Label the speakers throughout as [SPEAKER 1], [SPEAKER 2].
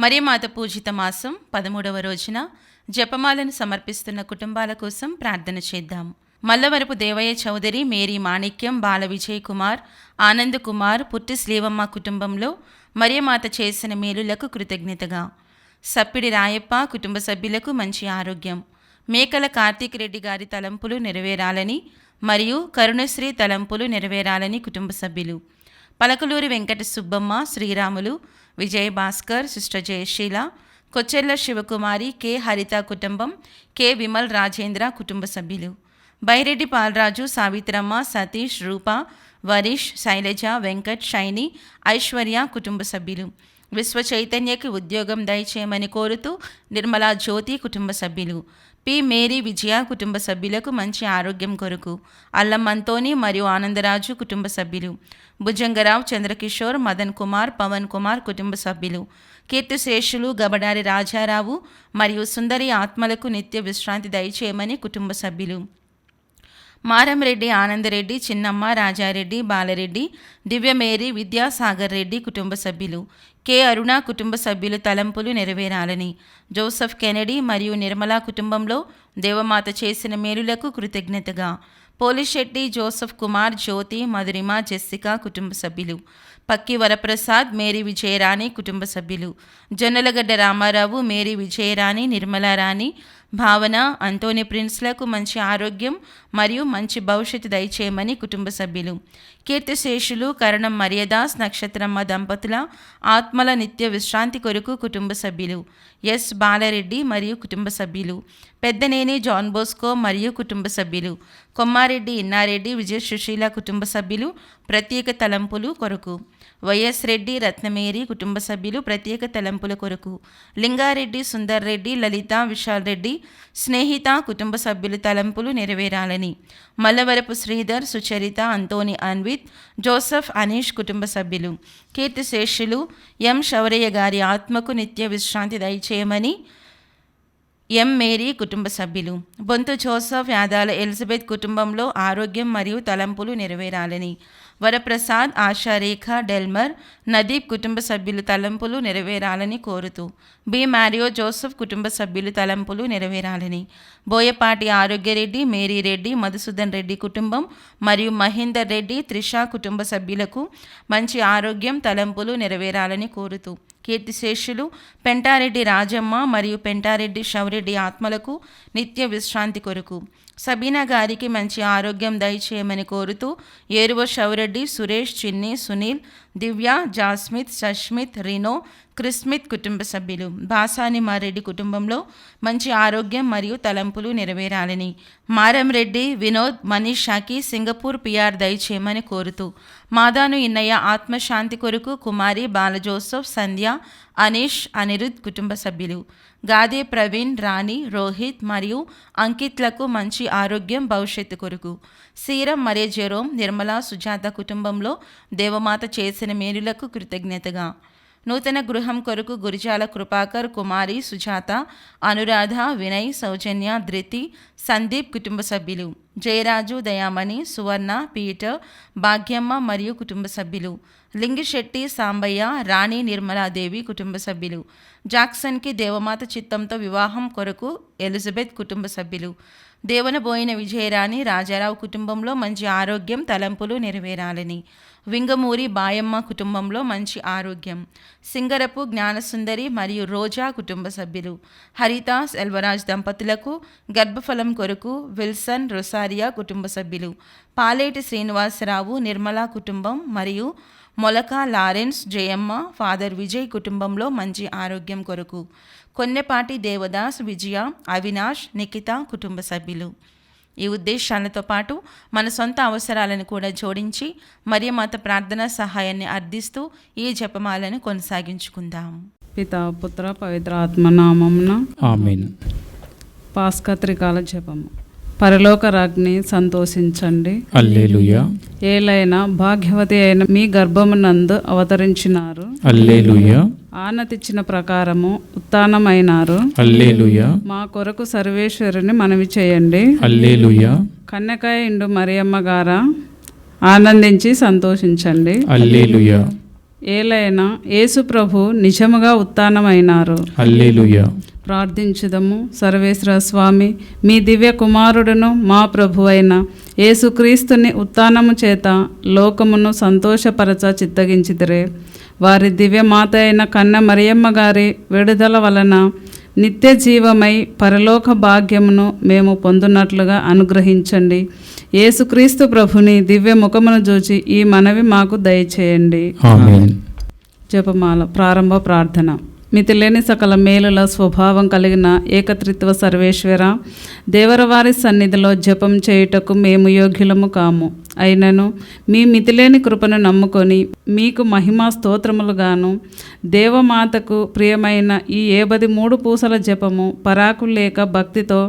[SPEAKER 1] మరియమాత పూజిత మాసం 13వ రోజున జపమాలను సమర్పిస్తున్న కుటుంబాల కోసం ప్రార్థన చేద్దాం. మల్లవరపు దేవయ్య చౌదరి, మేరీ మాణిక్యం, బాల విజయ్ కుమార్, ఆనంద్ కుమార్, పుట్టి శ్రీవమ్మ కుటుంబంలో మరియమాత చేసిన మేలులకు కృతజ్ఞతగా. సప్పిడి రాయప్ప కుటుంబ సభ్యులకు మంచి ఆరోగ్యం. మేకల కార్తీక్ రెడ్డి గారి తలంపులు నెరవేరాలని మరియు కరుణశ్రీ తలంపులు నెరవేరాలని కుటుంబ సభ్యులు. పలకలూరి వెంకట సుబ్బమ్మ, శ్రీరాములు, విజయ్ భాస్కర్, సిస్టర్ జయశీల, కొచ్చెర్ల శివకుమారి, కె హరిత కుటుంబం, కె విమల్ రాజేంద్ర కుటుంబ సభ్యులు. బైరెడ్డి పాలరాజు, సావిత్రమ్మ, సతీష్, రూప, వరీష్, శైలజ, వెంకట్, షైని, ఐశ్వర్య కుటుంబ సభ్యులు. విశ్వ చైతన్యకి ఉద్యోగం దయచేయమని కోరుతూ నిర్మలా జ్యోతి కుటుంబ సభ్యులు. పి మేరీ విజయ కుటుంబ సభ్యులకు మంచి ఆరోగ్యం కొరకు. అల్లం అంతోని మరియు ఆనందరాజు కుటుంబ సభ్యులు. భుజంగరావు, చంద్రకిషోర్, మదన్ కుమార్, పవన్ కుమార్ కుటుంబ సభ్యులు. కీర్తిశేషులు గబడారి రాజారావు మరియు సుందరి ఆత్మలకు నిత్య విశ్రాంతి దయచేయమని కుటుంబ సభ్యులు. మారంరెడ్డి, ఆనందరెడ్డి, చిన్నమ్మ, రాజారెడ్డి, బాలరెడ్డి, దివ్యమేరీ, విద్యాసాగర్ రెడ్డి కుటుంబ సభ్యులు. కె అరుణ కుటుంబ సభ్యులు తలంపులు నెరవేరాలని. జోసెఫ్ కెనడీ మరియు నిర్మలా కుటుంబంలో దేవమాత చేసిన మేలులకు కృతజ్ఞతగా. పోలిశెట్టి, జోసెఫ్ కుమార్, జ్యోతి, మధురిమ, జెస్సికా కుటుంబ సభ్యులు. పక్కి వరప్రసాద్, మేరీ విజయరాణి కుటుంబ సభ్యులు. జొన్నలగడ్డ రామారావు, మేరీ విజయరాణి, నిర్మలారాణి, భావన, అంటోని ప్రిన్స్లకు మంచి ఆరోగ్యం మరియు మంచి భవిష్యత్తు దయచేయమని కుటుంబ సభ్యులు. కీర్తిశేషులు కరణం మర్యాదాస్, నక్షత్రమ్మ దంపతుల ఆత్మల నిత్య విశ్రాంతి కొరకు కుటుంబ సభ్యులు. ఎస్ బాలరెడ్డి మరియు కుటుంబ సభ్యులు. పెద్దనేని జాన్ బోస్కో మరియు కుటుంబ సభ్యులు. కొమ్మారెడ్డి, ఇన్నారెడ్డి, విజయ సుశీల కుటుంబ సభ్యులు ప్రత్యేక తలంపులు కొరకు. వైఎస్ రెడ్డి, రత్నమేరి కుటుంబ సభ్యులు ప్రత్యేక తలంపుల కొరకు. లింగారెడ్డి, సుందర్ రెడ్డి, లలిత, విశాల్ రెడ్డి, స్నేహిత కుటుంబ సభ్యులు తలంపులు నెరవేరాలని. మల్లవరపు శ్రీధర్, సుచరిత, అంతోని అన్విత్, జోసెఫ్, అనీష్ కుటుంబ సభ్యులు. కీర్తిశేషులు ఎం శౌరయ్య గారి ఆత్మకు నిత్య విశ్రాంతి దయచేయమని ఎం మేరీ కుటుంబ సభ్యులు. బొంతు జోసెఫ్, యాదాల ఎలిజబెత్ కుటుంబంలో ఆరోగ్యం మరియు తలంపులు నెరవేరాలని. వరప్రసాద్, ఆశారేఖ, డెల్మర్, నదీప్ కుటుంబ సభ్యులు తలంపులు నెరవేరాలని కోరుతూ. బి మారియో జోసెఫ్ కుటుంబ సభ్యులు తలంపులు నెరవేరాలని. బోయపాటి ఆరోగ్యరెడ్డి, మేరీ రెడ్డి, మధుసూదన్ రెడ్డి కుటుంబం మరియు మహేందర్ రెడ్డి, త్రిష కుటుంబ సభ్యులకు మంచి ఆరోగ్యం, తలంపులు నెరవేరాలని కోరుతూ. కీర్తిశేషులు పెంటారెడ్డి రాజమ్మ మరియు పెంటారెడ్డి శౌరెడ్డి ఆత్మలకు నిత్య విశ్రాంతి కొరకు. సబీనా గారికి మంచి ఆరోగ్యం దయచేయమని కోరుతూ ఏరువ శౌరెడ్డి, సురేష్, చిన్ని, సునీల్, దివ్య, జాస్మిత్, సష్మిత్, రినో, క్రిస్మిత్ కుటుంబ సభ్యులు. బాసాని మారెడ్డి కుటుంబంలో మంచి ఆరోగ్యం మరియు తలంపులు నెరవేరాలని. మారంరెడ్డి, వినోద్, మనీషాకి సింగపూర్ పిఆర్ దయచేయమని కోరుతూ. మాదాను ఇన్నయ్య ఆత్మశాంతి కొరకు కుమారి, బాలజోసెఫ్, సంధ్య, అనీష్, అనిరుద్ కుటుంబ సభ్యులు. గాదే ప్రవీణ్, రాణి, రోహిత్ మరియు అంకిత్లకు మంచి ఆరోగ్యం, భవిష్యత్తు కొరకు. సీరం, మరే జెరోమ్, నిర్మల, సుజాత కుటుంబంలో దేవమాత చేసిన మేలులకు కృతజ్ఞతగా. నూతన గృహం కొరకు గురిజాల కృపాకర్, కుమారి, సుజాత, అనురాధ, వినయ్, సౌజన్య, ధృతి, సందీప్ కుటుంబ సభ్యులు. జయరాజు, దయామణి, సువర్ణ, పీటర్, భాగ్యమ్మ మరియు కుటుంబ సభ్యులు. లింగిశెట్టి, సాంబయ్య, రాణి, నిర్మలాదేవి కుటుంబ సభ్యులు. జాక్సన్కి దేవమాత చిత్తంతో వివాహం కొరకు ఎలిజబెత్ కుటుంబ సభ్యులు. దేవనబోయిన విజయరాణి, రాజారావు కుటుంబంలో మంచి ఆరోగ్యం, తలంపులు నెరవేరాలని. వింగమూరి బాయమ్మ కుటుంబంలో మంచి ఆరోగ్యం. సింగరపు జ్ఞానసుందరి మరియు రోజా కుటుంబ సభ్యులు. హరిత, సెల్వరాజ్ దంపతులకు గర్భఫలం కొరకు విల్సన్, రొసారియా కుటుంబ సభ్యులు. పాలేటి శ్రీనివాసరావు, నిర్మలా కుటుంబం మరియు మొలక, లారెన్స్, జయమ్మ, ఫాదర్ విజయ్ కుటుంబంలో మంచి ఆరోగ్యం కొరకు. కొన్నెపాటి దేవదాస్, విజయ, అవినాష్, నిఖిత కుటుంబ సభ్యులు. ఈ ఉద్దేశాలతో పాటు మన సొంత అవసరాలను కూడా జోడించి మరియమాత ప్రార్థనా సహాయాన్ని అర్థిస్తూ ఈ జపమాలను కొనసాగించుకుందాం.
[SPEAKER 2] పితా, పుత్ర, పవిత్ర ఆత్మనామమున
[SPEAKER 3] ఆమేన్.
[SPEAKER 2] పాస్కత్రికాల జపము. పరలోక రాజ్ఞి సంతోషించండి.
[SPEAKER 3] హల్లెలూయా.
[SPEAKER 2] ఏలైనా భాగ్యవతి అయిన మీ గర్భమునందు అవతరించినారు.
[SPEAKER 3] హల్లెలూయా.
[SPEAKER 2] ఆనతిచ్చిన ప్రకారము ఉత్థానమైనారు.
[SPEAKER 3] హల్లెలూయా.
[SPEAKER 2] మా కొరకు సర్వేశ్వరుని మనవి చేయండి.
[SPEAKER 3] హల్లెలూయా.
[SPEAKER 2] కన్యక ఇండు మరియమ్మ గారా, ఆనందించి సంతోషించండి.
[SPEAKER 3] హల్లెలూయా.
[SPEAKER 2] ఏలైనా యేసు ప్రభు నిజముగా ఉత్థానమైనారు.
[SPEAKER 3] హల్లెలూయా.
[SPEAKER 2] ప్రార్థించుదము. సర్వేశ్వర స్వామి, మీ దివ్య కుమారుడును మా ప్రభు అయిన యేసుక్రీస్తుని ఉత్థానము చేత లోకమును సంతోషపరచ చిత్తగించితిరే. వారి దివ్య మాత అయిన కన్న మరియమ్మ గారి విడుదల వలన నిత్య జీవమై పరలోక భాగ్యమును మేము పొందునట్లుగా అనుగ్రహించండి. యేసుక్రీస్తు ప్రభుని దివ్య ముఖమును చూచి ఈ మనవి మాకు దయచేయండి.
[SPEAKER 3] ఆమేన్.
[SPEAKER 2] జపమాల. ప్రారంభ ప్రార్థన. మితిలేని సకల మేలుల స్వభావం కలిగిన ఏకత్రిత్వ సర్వేశ్వర, దేవరవారి సన్నిధిలో జపం చేయుటకు మేము యోగ్యులము కాము. అయినను మీ మితిలేని కృపను నమ్ముకొని మీకు మహిమా స్తోత్రములుగాను దేవమాతకు ప్రియమైన ఈ 73 పూసల జపము పరాకు లేక భక్తితో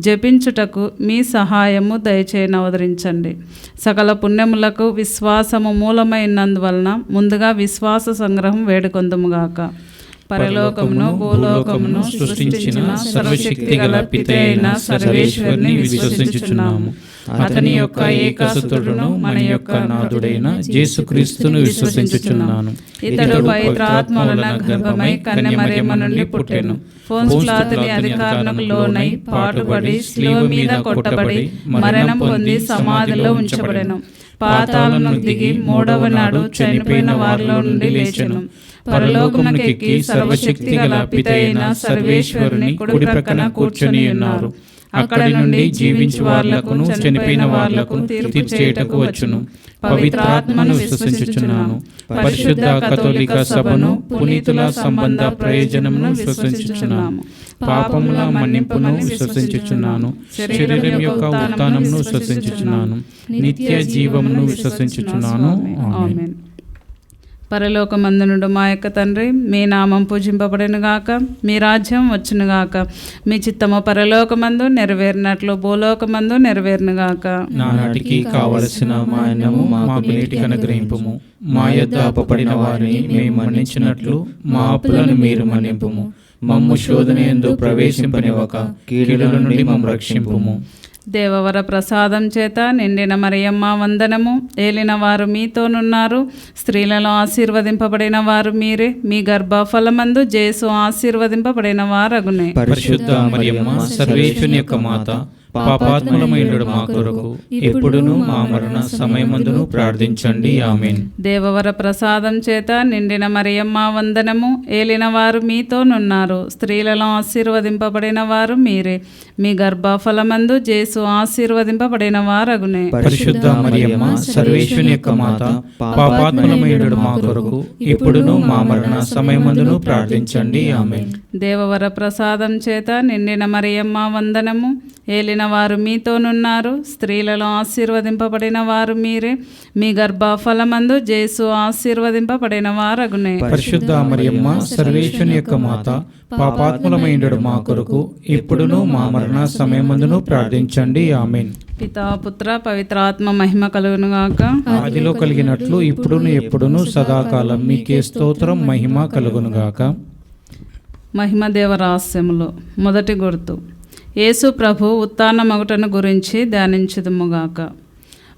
[SPEAKER 2] జపించుటకు మీ సహాయము దయచేయనవదరించండి. సకల పుణ్యములకు విశ్వాసము మూలమైనందువలన ముందుగా విశ్వాస సంగ్రహం వేడుకొందుముగాక. పరలోకమును భూలోకమును సృష్టించిన సర్వశక్తి గల పితే అయిన సర్వేశ్వరుని విశ్వసించుచున్నాము.
[SPEAKER 3] అతని యొక్క ఏకసుతుడును మన యొక్క నాథుడైన యేసుక్రీస్తును విశ్వసించుచున్నాను.
[SPEAKER 2] ఇతడు పవిత్రాత్మ వలన గర్భమై కన్య మరియమ్మ నుండి పుట్టెను. పొంస్పిలాతుని అధికారములకు లోనై పాటుపడి శిలువ మీద కొట్టబడి మరణం పొంది సమాధిలో ఉంచబడెను. పాతాళమునకు దిగి 3వ నాడు చనిపోయిన వారిలో నుండి లేచెను. పరలోకమునకెక్కి సర్వశక్తి గల పిత అయిన సర్వేశ్వరుని కుడి ప్రక్కన కూర్చొని ఉన్నారు. అక్కడి నుండి జీవించు వార్లకును చనిపోయిన వార్లకు తీర్పు చేయుటకు వచ్చును. పవిత్రాత్మను విశ్వసించుచున్నాను. పరిశుద్ధ కథోలిక సభను, పునీతుల సంబంధ ప్రయోజనమును విశ్వసించుచున్నాము. పాపముల మన్నింపును విశ్వసించుచున్నాను. శరీరం యొక్క ఉత్థానమును విశ్వసించుచున్నాను. నిత్య జీవమును విశ్వసించుచున్నాను. ఆమేన్. పరలోకమందునుడు మా యొక్క తండ్రి, మీ నామం పూజింపబడినగాక, మీ రాజ్యం వచ్చునుగాక, మీ చిత్తము పరలోకమందు నెరవేరినట్లు భూలోకమందు నెరవేరునుగాక.
[SPEAKER 3] నానాటికి కావలసిన మా అన్నము మాకు నేటికి అనుగ్రహింపుము. మా యొద్ద అప్పపడిన వారిని మేము మన్నించినట్లు మా అప్పులను మీరు మన్నింపుము. మమ్ము శోధనయందు ప్రవేశింపనివ్వక కీడుల నుండి మమ్ము రక్షింపుము.
[SPEAKER 2] దేవవర ప్రసాదం చేత నిండిన మరియమ్మ వందనము. ఏలిన వారు మీతోనున్నారు. స్త్రీలలో ఆశీర్వదింపబడిన వారు మీరే. మీ గర్భఫలమందు జేసు ఆశీర్వదింపబడిన వారగునే.
[SPEAKER 3] పరిశుద్ధ మరియమ్మ సర్వేశ్వరుని యొక్క మాత, పాపాత్ములమైనడు మా కొరకు ఎప్పుడును మా మరణ సమయమందును ప్రార్థించండి. ఆమేన్.
[SPEAKER 2] దేవవర ప్రసాదం చేత నిండిన మరియమ్మ వందనము. ఏలిన వారు మీతోనున్నారు. స్త్రీలలో ఆశీర్వదింపబడిన వారు మీరే. మీ గర్భఫలమందు జేసు ఆశీర్వదింపబడిన వారగునే.
[SPEAKER 3] పరిశుద్ధ మరియమ్మ సర్వేశ్వరుని యొక్క మాత, పాపాత్ములమైనడు మా కొరకు ఎప్పుడును మా మరణ సమయమందును ప్రార్థించండి. ఆమేన్.
[SPEAKER 2] దేవవర ప్రసాదం చేత నిండిన మరియమ్మ వందనము. ఏలిన వారు మీతోనున్నారు. స్త్రీలలో ఆశీర్వదింపబడిన వారు మీరే. మీ గర్భఫలమందు జేసు ఆశీర్వదింపబడిన వారగునే.
[SPEAKER 3] పరిశుద్ధ మరియమ్మ సర్వేశ్వరుని యొక్క మాత, పాపాత్ములమైనడు మా కొరకు ఎప్పుడును మా మరణ సమయమందును ప్రార్థించండి. ఆమేన్.
[SPEAKER 2] పితా పుత్ర పవిత్రాత్మ మహిమ కలుగునుగాక.
[SPEAKER 3] ఆదిలో కలిగినట్లు ఇప్పుడును ఎప్పుడును సదాకాలం మీకే స్తోత్రం మహిమ కలుగునుగాక.
[SPEAKER 2] మహిమ దేవ రహస్యములు. మొదటి గుర్తు. యేసు ప్రభు ఉత్థానమగుటను గురించి ధ్యానించుదుముగాక.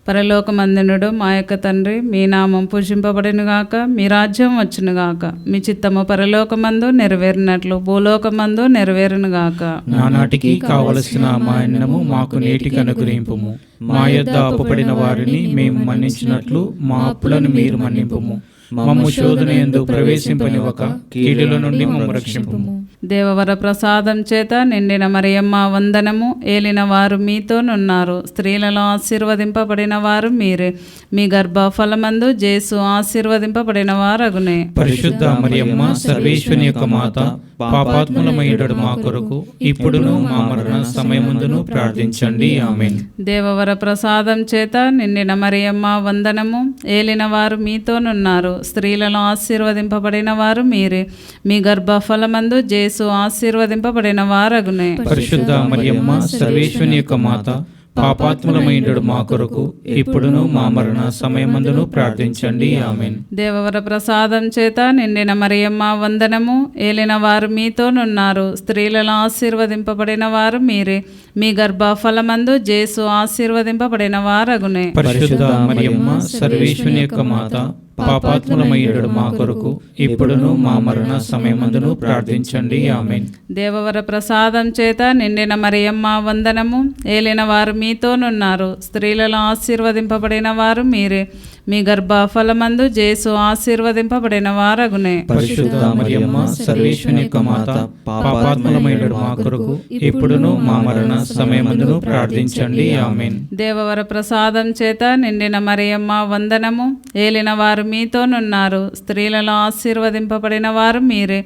[SPEAKER 2] పరలోకమందినుడు మా యొక్క తండ్రి, మీ నామం పూజింపబడినగాక, మీ రాజ్యం వచ్చునుగాక, మీ చిత్తము పరలోకమందు నెరవేరినట్లు భూలోకమందు నెరవేరునుగాక.
[SPEAKER 3] నానాటికి కావలసిన మా అన్నము మాకు నేటికి అనుగ్రహింపుము. మా యొద్ద అప్పుపడిన వారిని మేము మన్నించినట్లు మా అప్పులను మీరు మన్నింపుము. మమ్ము శోధనయందు ప్రవేశింపనివ్వక కీడుల నుండి మమ్ము రక్షింపుము.
[SPEAKER 2] దేవవర ప్రసాదం చేత నిండిన మరియమ్మ వందనము. ఏలిన వారు మీతోనున్నారు. స్త్రీలలో ఆశీర్వదింపబడిన వారు మీరే. మీ గర్భఫలమందు జేసు ఆశీర్వదింపబడిన వారగునే.
[SPEAKER 3] పరిశుద్ధ మరియమ్మ సర్వేశ్వరుని యొక్క మాత, పాపాత్ములమైనడు మా కొరకు ఇప్పుడును మా మరణ సమయమందును ప్రార్థించండి. ఆమేన్.
[SPEAKER 2] దేవవర ప్రసాదం చేత నిండిన మరియమ్మ వందనము. ఏలిన వారు మీతోనున్నారు. స్త్రీలలో ఆశీర్వదింపబడిన వారు మీరే. మీ గర్భఫలమందు జేసు ఆశీర్వదింపబడిన వారగునే.
[SPEAKER 3] పరిశుద్ధ మరియమ్మ సర్వేశ్వరుని యొక్క మాత, పాపాత్ములమైనడు మా కొరకు ఇప్పుడును మా మరణ సమయమందును ప్రార్థించండి. ఆమేన్.
[SPEAKER 2] దేవవర ప్రసాదం చేత నిండిన మరియమ్మ వందనము. ఏలిన వారు మీతోనున్నారు. స్త్రీలలో ఆశీర్వదింపబడిన వారు మీరే. మీ గర్భఫలమందు జేసు ఆశీర్వదింపబడిన వారగునే.
[SPEAKER 3] పరిశుద్ధ మరియమ్మ సర్వేశ్వరుని యొక్క మాత, పాపాత్ములమయ్యుడు మా కొరకు ఇప్పుడును మా మరణ సమయమందును ప్రార్థించండి. ఆమేన్.
[SPEAKER 2] దేవవర ప్రసాదం చేత నిండిన మరియమ్మ వందనము. ఏలిన వారు మీతోనున్నారు, స్త్రీలలో ఆశీర్వదింపబడిన వారు మీరే. మీ గర్భఫలమందు జేసు ఆశీర్వదింపబడిన వారగునే.
[SPEAKER 3] పరిశుద్ధ మరియమ్మ సర్వేశ్వరుని యొక్క మాత, పాపాత్ములమయ్యుడు మా కొరకు ఇప్పుడును మా మరణ సమయమందును ప్రార్థించండి. ఆమేన్.
[SPEAKER 2] దేవవర ప్రసాదం చేత నిండిన మరియమ్మ వందనము. ఏలిన వారు మీతోనున్నారు, స్త్రీలలో ఆశీర్వదింపబడిన వారు మీరే.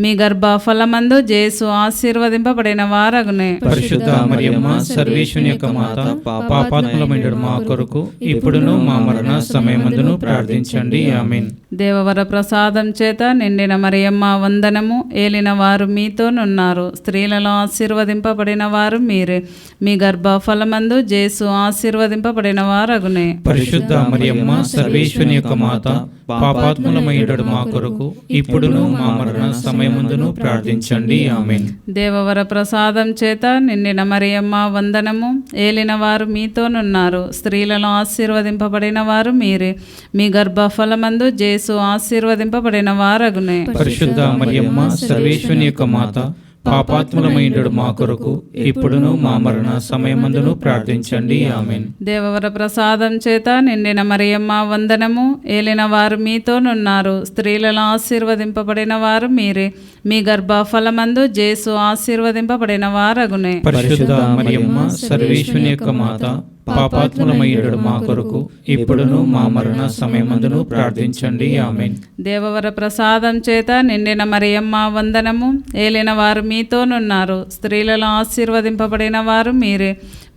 [SPEAKER 2] మీ గర్భఫలమందు జేసు ఆశీర్వదింపబడిన వారగునే.
[SPEAKER 3] పరిశుద్ధ మరియమ్మ సర్వేశ్వరుని యొక్క మాత, పాపాత్ములమయ్యుడు మా కొరకు ఇప్పుడును మా మరణ సమయమందును ప్రార్థించండి. ఆమేన్.
[SPEAKER 2] దేవవర ప్రసాదం చేత నిండిన మరియమ్మ వందనము. ఏలిన వారు మీతోనున్నారు, స్త్రీలలో ఆశీర్వదింపబడిన వారు మీరే. మీ గర్భఫలమందు జేసు ఆశీర్వదింపబడిన వారగునే.
[SPEAKER 3] పరిశుద్ధ మరియమ్మ సర్వేశ్వరుని యొక్క మాత, పాపాత్ములమయ్యుడు మా కొరకు ఇప్పుడును మా మరణ సమయమందును ప్రార్థించండి. ఆమేన్.
[SPEAKER 2] దేవవర ప్రసాదం చేత నిండిన మరియమ్మ వందనము. ఏలిన వారు మీతోనున్నారు, స్త్రీలలో ఆశీర్వదింపబడిన వారు మీరే. మీ గర్భఫలమందు జేసు ఆశీర్వదింపబడిన వారగునే.
[SPEAKER 3] పరిశుద్ధ మరియమ్మ సర్వేశ్వరుని యొక్క మాత, పాపాత్ములమయ్యుడు మా కొరకు ఇప్పుడును మా మరణ సమయమందును ప్రార్థించండి. ఆమేన్.
[SPEAKER 2] దేవవర ప్రసాదం చేత నిండిన మరియమ్మ వందనము. ఏలిన వారు మీతోనున్నారు, స్త్రీలలో ఆశీర్వదింపబడిన వారు మీరే. మీ గర్భఫలమందు జేసు ఆశీర్వదింపబడిన వారగునే.
[SPEAKER 3] పరిశుద్ధ మరియమ్మ సర్వేశ్వరుని యొక్క మాత, పాపాత్ములమయ్యుడు మా కొరకు ఇప్పుడును మా మరణ సమయమందును ప్రార్థించండి. ఆమేన్.
[SPEAKER 2] దేవవర ప్రసాదం చేత నిండిన మరియమ్మ వందనము. ఏలిన వారు మీతోనున్నారు, స్త్రీలలో ఆశీర్వదింపబడిన వారు మీరే.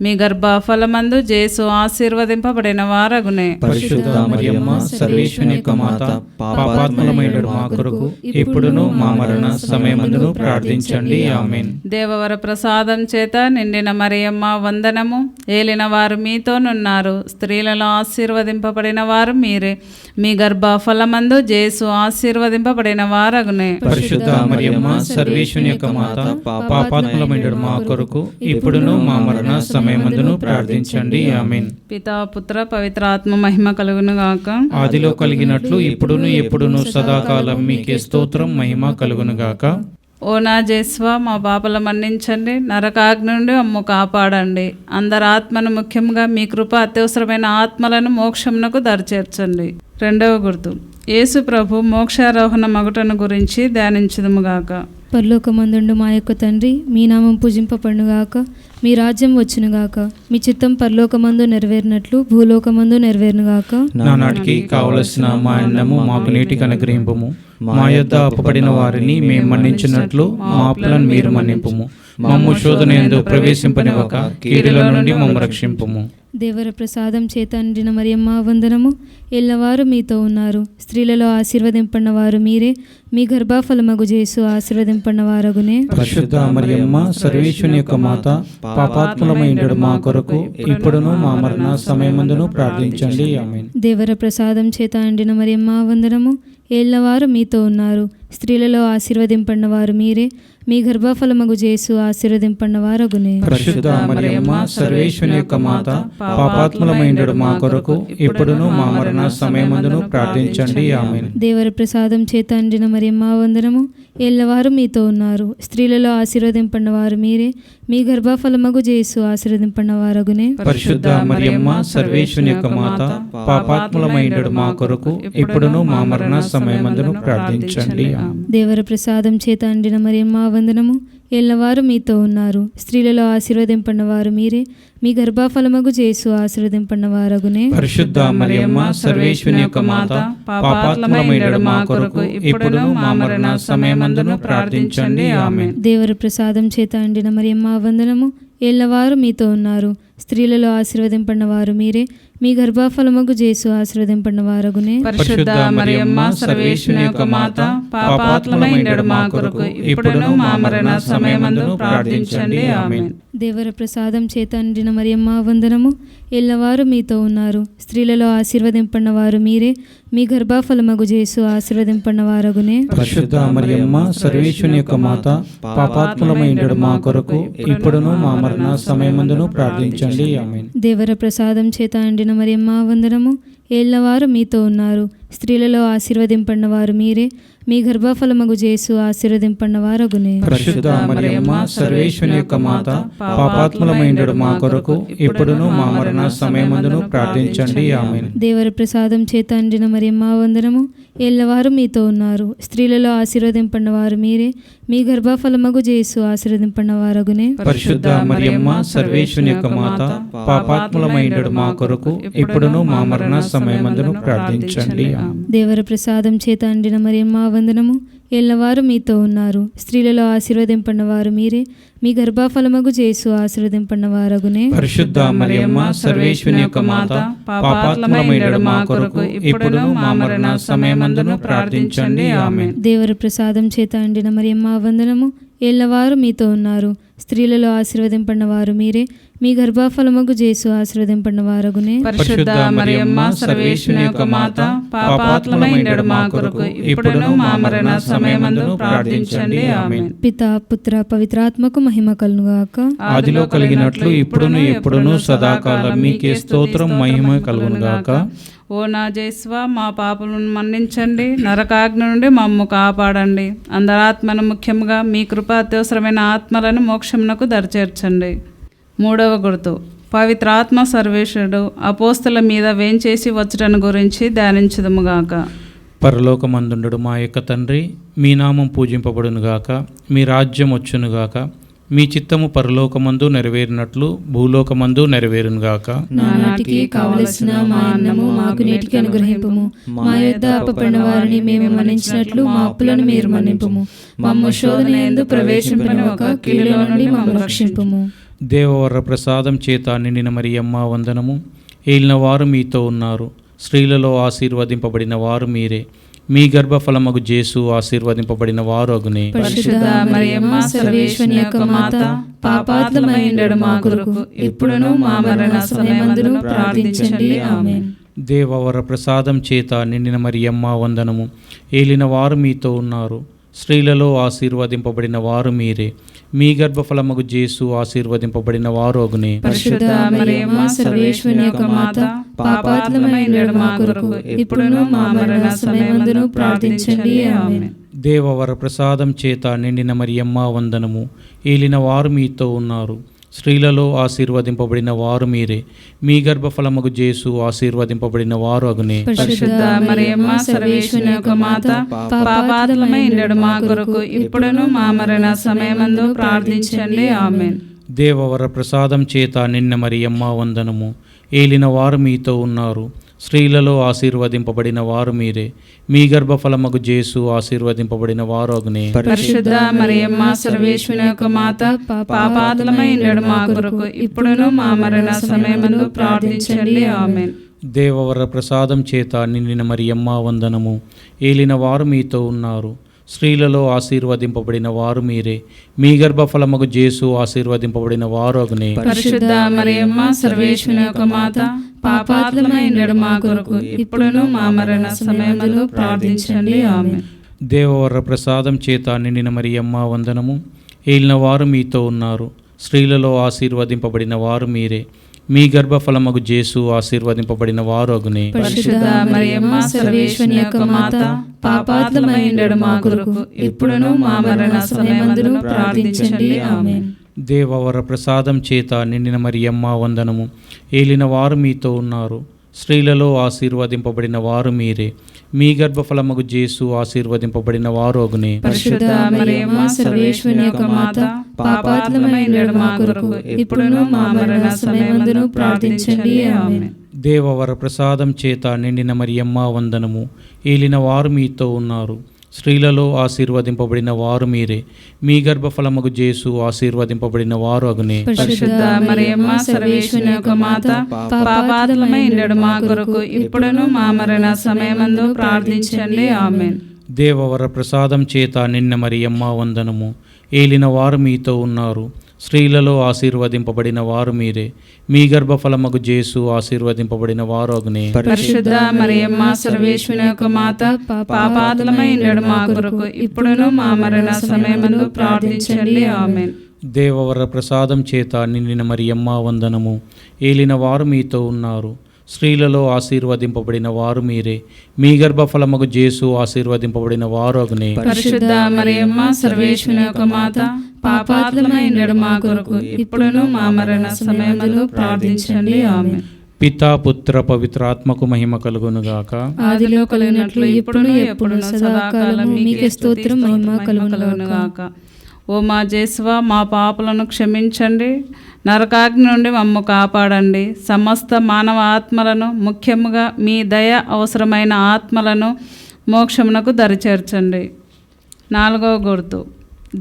[SPEAKER 2] మీ గర్భఫలమందు జేసు ఆశీర్వదింపబడిన వారగునే.
[SPEAKER 3] పరిశుద్ధ మరియమ్మ సర్వేశ్వరుని యొక్క మాత, పాపాత్ములమయ్యుడు మా కొరకు ఇప్పుడును మా మరణ సమయమందును ప్రార్థించండి. ఆమేన్.
[SPEAKER 2] దేవవర ప్రసాదం చేత నిండిన మరియమ్మ వందనము. ఏలిన వారు మీతోనున్నారు, స్త్రీలలో ఆశీర్వదింపబడిన వారు మీరే. మీ గర్భఫలమందు జేసు ఆశీర్వదింపబడిన వారగునే.
[SPEAKER 3] పరిశుద్ధ మరియమ్మ సర్వేశ్వరుని యొక్క మాత, పాపాత్ములమయ్యుడు మా కొరకు ఇప్పుడును మా మరణ సమయమందును ప్రార్థించండి. ఆమేన్.
[SPEAKER 2] పితా పుత్ర పవిత్ర ఆత్మ మహిమ కలుగును గాక.
[SPEAKER 3] ఆదిలో కలిగినట్లు ఇప్పుడును ఎప్పుడును సదాకాలం మీకే స్తోత్రం మహిమ కలుగును గాక.
[SPEAKER 2] ఓ నా జేస్వ, మా పాపల మన్నించండి, నరకాగ్ని నుండి అమ్ము కాపాడండి. అందరి ఆత్మను, ముఖ్యంగా మీ కృప అత్యవసరమైన ఆత్మలను మోక్షమునకు దరిచేర్చండి. రెండవ గుర్తు, యేసు ప్రభు మోక్షారోహణ మగుటను గురించి ధ్యానించుదుముగాక.
[SPEAKER 4] పరలోకమందుండు మా యొక్క తండ్రి, మీ నామం పూజింపబడునుగాక, మీ రాజ్యం వచ్చునుగాక, మీ చిత్తం పరలోకమందు నెరవేరినట్లు భూలోకమందు నెరవేరునుగాక.
[SPEAKER 3] నానాటికి కావలసిన మా అన్నము మాకు నేటికి అనుగ్రహింపము. మా యొద్ద అప్పుపడిన వారిని మేము మన్నించినట్లు మా అప్పులను మీరు మన్నింపుము. మమ్ము శోధన యందు ప్రవేశింపనివ్వక కీడుల నుండి మమ్ము రక్షింపుము.
[SPEAKER 4] దేవర ప్రసాదం చేత నిండిన మరియమ్మ వందనము. ఎల్లవారు మీతో ఉన్నారు, స్త్రీలలో ఆశీర్వదింపన్న వారు మీరే. మీ గర్భఫలమగు జేసు ఆశీర్వదింపన్న వారగునే.
[SPEAKER 3] పరిశుద్ధ మరియమ్మ సర్వేశ్వరుని యొక్క మాత, పాపాత్ములమయ్యుడు మా కొరకు ఇప్పుడును మా మరణ సమయమందును ప్రార్థించండి. ఆమేన్.
[SPEAKER 4] దేవర ప్రసాదం చేత నిండిన మరియమ్మ వందనము. ఎల్లవారు మీతో ఉన్నారు, స్త్రీలలో ఆశీర్వదింపన్న వారు మీరే. మీ గర్భఫలమగు జేసు ఆశీర్వదింపన్న వారగునే.
[SPEAKER 3] పరిశుద్ధ మరియమ్మ సర్వేశ్వరుని యొక్క మాత, పాపాత్ములమయ్యుడు మా కొరకు ఇప్పుడును మా మరణ సమయమందును ప్రార్థించండి. ఆమేన్.
[SPEAKER 4] దేవర ప్రసాదం చేత నిండిన మరియమ్మ వందనము. ఎల్లవారు మీతో ఉన్నారు, స్త్రీలలో ఆశీర్వదింపన్న వారు మీరే. మీ గర్భఫలమగు జేసు ఆశీర్వదింపన్న వారగునే.
[SPEAKER 3] పరిశుద్ధ మరియమ్మ సర్వేశ్వరుని యొక్క మాత, పాపాత్ములమయ్యుడు మా కొరకు ఇప్పుడును మా మరణ సమయమందును ప్రార్థించండి.
[SPEAKER 4] దేవర ప్రసాదం చేత నిండిన మరియమ్మ వందనము. ఎల్లవారు మీతో ఉన్నారు, స్త్రీలలో ఆశీర్వదింపన్న వారు మీరే. మీ గర్భఫలమగు జేసు ఆశీర్వదింపన్న వారగునే.
[SPEAKER 3] పరిశుద్ధ మరియమ్మ సర్వేశ్వరుని యొక్క మాత, పాపాత్ములమయ్యుడు మా కొరకు ఇప్పుడును మా మరణ సమయమందును ప్రార్థించండి. ఆమేన్.
[SPEAKER 4] దేవర ప్రసాదం చేత నిండిన మరియమ్మ వందనము. ఎల్లవారు మీతో ఉన్నారు, స్త్రీలలో ఆశీర్వదింపన్న వారు మీరే. మీ గర్భఫలమగు జేసు ఆశీర్వదింపన్న వారగునే.
[SPEAKER 2] పరిశుద్ధ మరియమ్మ సర్వేశ్వరుని యొక్క మాత, పాపాత్ములమయ్యుడు మా కొరకు ఇప్పుడును మా మరణ సమయమందును ప్రార్థించండి. ఆమేన్.
[SPEAKER 4] దేవర ప్రసాదం చేత నిండిన మరియమ్మ వందనము. ఎల్లవారు మీతో ఉన్నారు, స్త్రీలలో ఆశీర్వదింపన్న వారు మీరే. మీ గర్భఫలమగు జేసు ఆశీర్వదింపన్న వారగునే.
[SPEAKER 3] పరిశుద్ధ మరియమ్మ సర్వేశ్వరుని యొక్క మాత, పాపాత్ములమయ్యుడు మా కొరకు ఇప్పుడును మా మరణ సమయమందును ప్రార్థించండి. ప్రార్థించండి. ఆమేన్.
[SPEAKER 4] దేవర ప్రసాదం చేత నిండిన మరియమ్మ వందనము. ఏళ్లవారు మీతో ఉన్నారు, స్త్రీలలో ఆశీర్వదింపడిన వారు మీరే. మీ గర్భఫలమగు జేసు ఆశీర్వదింపడిన వారగునే.
[SPEAKER 3] పరిశుద్ధ మరియమ్మ సర్వేశ్వరుని యొక్క మాత, పాపాత్ములమైండు మా కొరకు ఇప్పుడును మా మరణ సమయమందును ప్రార్థించండి. ఆమేన్.
[SPEAKER 4] దేవర ప్రసాదం చేత నిండిన మరియమ్మ వందనము. ఏళ్లవారు మీతో ఉన్నారు, స్త్రీలలో ఆశీర్వదింపడిన వారు మీరే. మీ గర్భఫలమగు జేసు ఆశీర్వదింపడిన వారగునే.
[SPEAKER 3] పరిశుద్ధ మరియమ్మ సర్వేశ్వరుని యొక్క మాత, పాపాత్ములమైండు మా కొరకు ఇప్పుడును మా మరణ సమయమందును ప్రార్థించండి. ఆమేన్.
[SPEAKER 4] దేవర ప్రసాదం చేత నిండిన మరియమ్మ వందనము. ఏళ్లవారు మీతో ఉన్నారు, స్త్రీలలో ఆశీర్వదింపడిన వారు మీరే. మీ గర్భఫలమగు జేసు ఆశీర్వదింపడిన వారగునే.
[SPEAKER 3] పరిశుద్ధ మరియమ్మ సర్వేశ్వరుని యొక్క మాత, పాపాత్ములమైండు మా కొరకు ఇప్పుడును మా మరణ సమయమందును ప్రార్థించండి. ఆమేన్.
[SPEAKER 4] దేవర ప్రసాదం చేత నిండిన మరియమ్మ వందనము. ఏళ్లవారు మీతో ఉన్నారు, స్త్రీలలో ఆశీర్వదింపడిన వారు మీరే. మీ గర్భఫలమగు జేసు ఆశీర్వదింపడిన వారగునే.
[SPEAKER 2] పరిశుద్ధ మరియమ్మ సర్వేశ్వరుని యొక్క మాత, పాపాత్ములమైండు మా కొరకు ఇప్పుడును మా మరణ సమయమందును ప్రార్థించండి. ఆమేన్.
[SPEAKER 4] పిత పుత్ర పవిత్రాత్మకు మహిమ కలుగుగాక.
[SPEAKER 3] ఆదిలో కలిగినట్లు ఇప్పుడును ఎప్పుడును సదాకాలం మీకే స్తోత్రం మహిమ కలుగునుగాక.
[SPEAKER 2] ఓ నా జేస్వ, మా పాపలను మన్నించండి, నరకాగ్ని నుండి మమ్ము కాపాడండి. అందరాత్మను ముఖ్యంగా మీ కృప అత్యవసరమైన ఆత్మలను మోక్షమునకు దరిచేర్చండి. మూడవ గుర్తు, పవిత్రాత్మ సర్వేశ్వరుడు అపోస్తల మీద వేంచేసి వచ్చుటను గురించి ధ్యానించుదుముగాక.
[SPEAKER 3] పరలోకమందుండు మా యొక్క తండ్రి, మీ నామం పూజింపబడునుగాక, మీ రాజ్యం వచ్చునుగాక, మీ చిత్తము పరలోకమందు నెరవేరినట్లు భూలోకమందు నెరవేరునుగాక.
[SPEAKER 4] నానాటికి కావలసిన మా అన్నము మాకు నేటికి అనుగ్రహింపుము. మా యొద్ద అప్పపడిన వారిని మేము మన్నించినట్లు మా అప్పులను మీరు మన్నింపుము. మమ్ము శోధన యందు ప్రవేశింపనివ్వక కీడులో నుండి మమ్ము రక్షింపుము.
[SPEAKER 3] దేవవర ప్రసాదం చేత నిండిన మరియమ్మ వందనము. ఏలిన వారు మీతో ఉన్నారు, స్త్రీలలో ఆశీర్వదింపబడిన వారు మీరే. మీ గర్భఫలమగు జేసు ఆశీర్వదింపబడిన వారు అగునే.
[SPEAKER 4] పరిశుద్ధ మరియమ్మ సర్వేశ్వరుని యొక్క మాత, పాపాత్ములమైండు మా కొరకు ఇప్పుడును మా మరణ సమయమందును ప్రార్థించండి. ఆమేన్.
[SPEAKER 3] దేవవర ప్రసాదం చేత నిండిన మరియమ్మ వందనము. ఏలిన వారు మీతో ఉన్నారు, స్త్రీలలో ఆశీర్వదింపబడిన వారు మీరే. మీ గర్భఫలమగు జేసు ఆశీర్వదింపబడిన వారు అగునే.
[SPEAKER 4] పరిశుద్ధ మరియమ్మ సర్వేశ్వరుని యొక్క మాత, పాపాత్ములమైండు మా కొరకు ఇప్పుడును మా మరణ సమయమందును ప్రార్థించండి. ఆమేన్.
[SPEAKER 3] దేవవర ప్రసాదం చేత నిండిన మరియమ్మ వందనము. ఏలిన వారు మీతో ఉన్నారు, స్త్రీలలో ఆశీర్వదింపబడిన వారు మీరే. మీ గర్భఫలమగు జేసు ఆశీర్వదింపబడిన వారు అగునే.
[SPEAKER 2] పరిశుద్ధ మరియమ్మ సర్వేశ్వరుని యొక్క మాత, పాపాత్ములమైండు మా కొరకు ఇప్పుడును మా మరణ సమయమందు ప్రార్థించండి. ఆమేన్.
[SPEAKER 3] దేవవర ప్రసాదం చేత నిన్న మరియమ్మ వందనము. ఏలిన వారు మీతో ఉన్నారు, స్త్రీలలో ఆశీర్వదింపబడిన వారు మీరే. మీ గర్భఫలమగు జేసు ఆశీర్వదింపబడిన వారు అగునే.
[SPEAKER 2] పరిశుద్ధ మరియమ్మ సర్వేశ్వరుని యొక్క మాత, పాపాత్ములమైండు మా కొరకు ఇప్పుడును మా మరణ సమయమందు ప్రార్థించండి. ఆమేన్.
[SPEAKER 3] దేవవర ప్రసాదం చేత నిండిన మరియమ్మ వందనము. ఏలిన వారు మీతో ఉన్నారు, స్త్రీలలో ఆశీర్వదింపబడిన వారు మీరే. మీ గర్భఫలమగు జేసు ఆశీర్వదింపబడిన వారు అగునే.
[SPEAKER 2] పరిశుద్ధ మరియమ్మ సర్వేశ్వరుని యొక్క మాత, పాపాత్ములమైండు మా కొరకు ఇప్పుడును మా మరణ సమయమందు ప్రార్థించండి. ఆమేన్.
[SPEAKER 3] దేవవర ప్రసాదం చేత నిండిన మరియమ్మ వందనము. ఏలిన వారు మీతో ఉన్నారు, స్త్రీలలో ఆశీర్వదింపబడిన వారు మీరే. మీ గర్భఫలమగు జేసు ఆశీర్వదింపబడిన వారు అగునే.
[SPEAKER 2] పరిశుద్ధ మరియమ్మ సర్వేశ్వరుని యొక్క మాత, పాపాత్ములమైండు మా కొరకు ఇప్పుడును మా మరణ సమయమందును ప్రార్థించండి. ఆమేన్.
[SPEAKER 3] దేవవర ప్రసాదం చేత నిండిన మరియమ్మ వందనము. ఏలిన వారు మీతో ఉన్నారు, స్త్రీలలో ఆశీర్వదింపబడిన వారు మీరే. మీ గర్భఫలమగు జేసు ఆశీర్వదింపబడిన వారు అగునే.
[SPEAKER 2] పరిశుద్ధ మరియమ్మ సర్వేశ్వరుని యొక్క మాత, పాపాత్ములమైండు మా కొరకు ఇప్పుడును మా మరణ సమయమందును ప్రార్థించండి. ఆమేన్.
[SPEAKER 3] దేవవర ప్రసాదం చేత నిండిన మరియమ్మ వందనము. ఏలిన వారు మీతో ఉన్నారు, స్త్రీలలో ఆశీర్వదింపబడిన వారు మీరే. మీ గర్భఫలమగు జేసు ఆశీర్వదింపబడిన వారు అగునే.
[SPEAKER 2] పరిశుద్ధ మరియమ్మ సర్వేశ్వరుని యొక్క మాత, పాపాత్ములమైండు మా కొరకు ఇప్పుడును మా మరణ సమయమందు ప్రార్థించండి. ఆమేన్.
[SPEAKER 3] దేవవర ప్రసాదం చేత నిన్న మరియమ్మ వందనము. ఏలిన వారు మీతో ఉన్నారు, స్త్రీలలో ఆశీర్వదింపబడిన వారు మీరే. మీ గర్భఫలమగు జేసు ఆశీర్వదింపబడిన వారు అగునే.
[SPEAKER 2] పరిశుద్ధ మరియమ్మ సర్వేశ్వరుని యొక్క మాత, పాపాత్ములమైండు మా కొరకు ఇప్పుడును మా మరణ సమయమందు ప్రార్థించండి. ఆమేన్.
[SPEAKER 3] దేవవర ప్రసాదం చేత నిండిన మరియమ్మ వందనము. ఏలిన వారు మీతో ఉన్నారు, స్త్రీలలో ఆశీర్వదింపబడిన వారు మీరే. మీ గర్భఫలముకు జేసు ఆశీర్వదింపబడిన వారు అగునే.
[SPEAKER 2] పరిశుద్ధ మరియమ్మ సర్వేశ్వరుని యొక్క మాత, పాపాత్ములమైన మా కొరకు ఇప్పుడును మా మరణ సమయములో ప్రార్థించండి. ఆమేన్.
[SPEAKER 3] పితా పుత్ర పవిత్రాత్మకు మహిమ కలుగునుగాక.
[SPEAKER 2] ఆదిలో కలిగినట్లు ఇప్పుడును ఎప్పుడును సదాకాలం మీకే స్తోత్రం మహిమ కలుగునుగాక. ఓ మా జేసువా, మా పాపలను క్షమించండి, నరకాగ్ని నుండి మమ్ము కాపాడండి, సమస్త మానవ ఆత్మలను, ముఖ్యముగా మీ దయ అవసరమైన ఆత్మలను మోక్షమునకు దరిచేర్చండి. 4వ గుర్తు,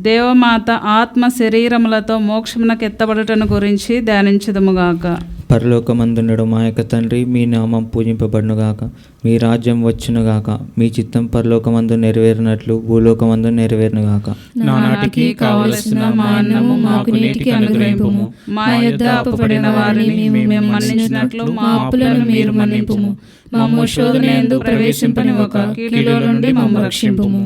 [SPEAKER 2] దేవమాత ఆత్మ శరీరములతో మోక్షమునకు ఎత్తబడుటను గురించి ధ్యానించుదుముగాక.
[SPEAKER 5] పరలోకమందుండడు మా యొక్క తండ్రి, మీ నామం పూజింపబడునుగాక, మీ రాజ్యం వచ్చునుగాక, మీ చిత్తం పరలోకమందు నెరవేరినట్లు భూలోకమందు నెరవేరునుగాక.
[SPEAKER 2] నానాటికి కావలసిన మా అన్నము మాకు నేటికి అనుగ్రహింపుము. మా యొద్ద అప్పుపడిన వారిని మేము మన్నించినట్లు మా అప్పులను మీరు మన్నింపుము. మమ్ము శోధనయందు ప్రవేశింపనివ్వక కీడులో నుండి మమ్ము రక్షింపుము.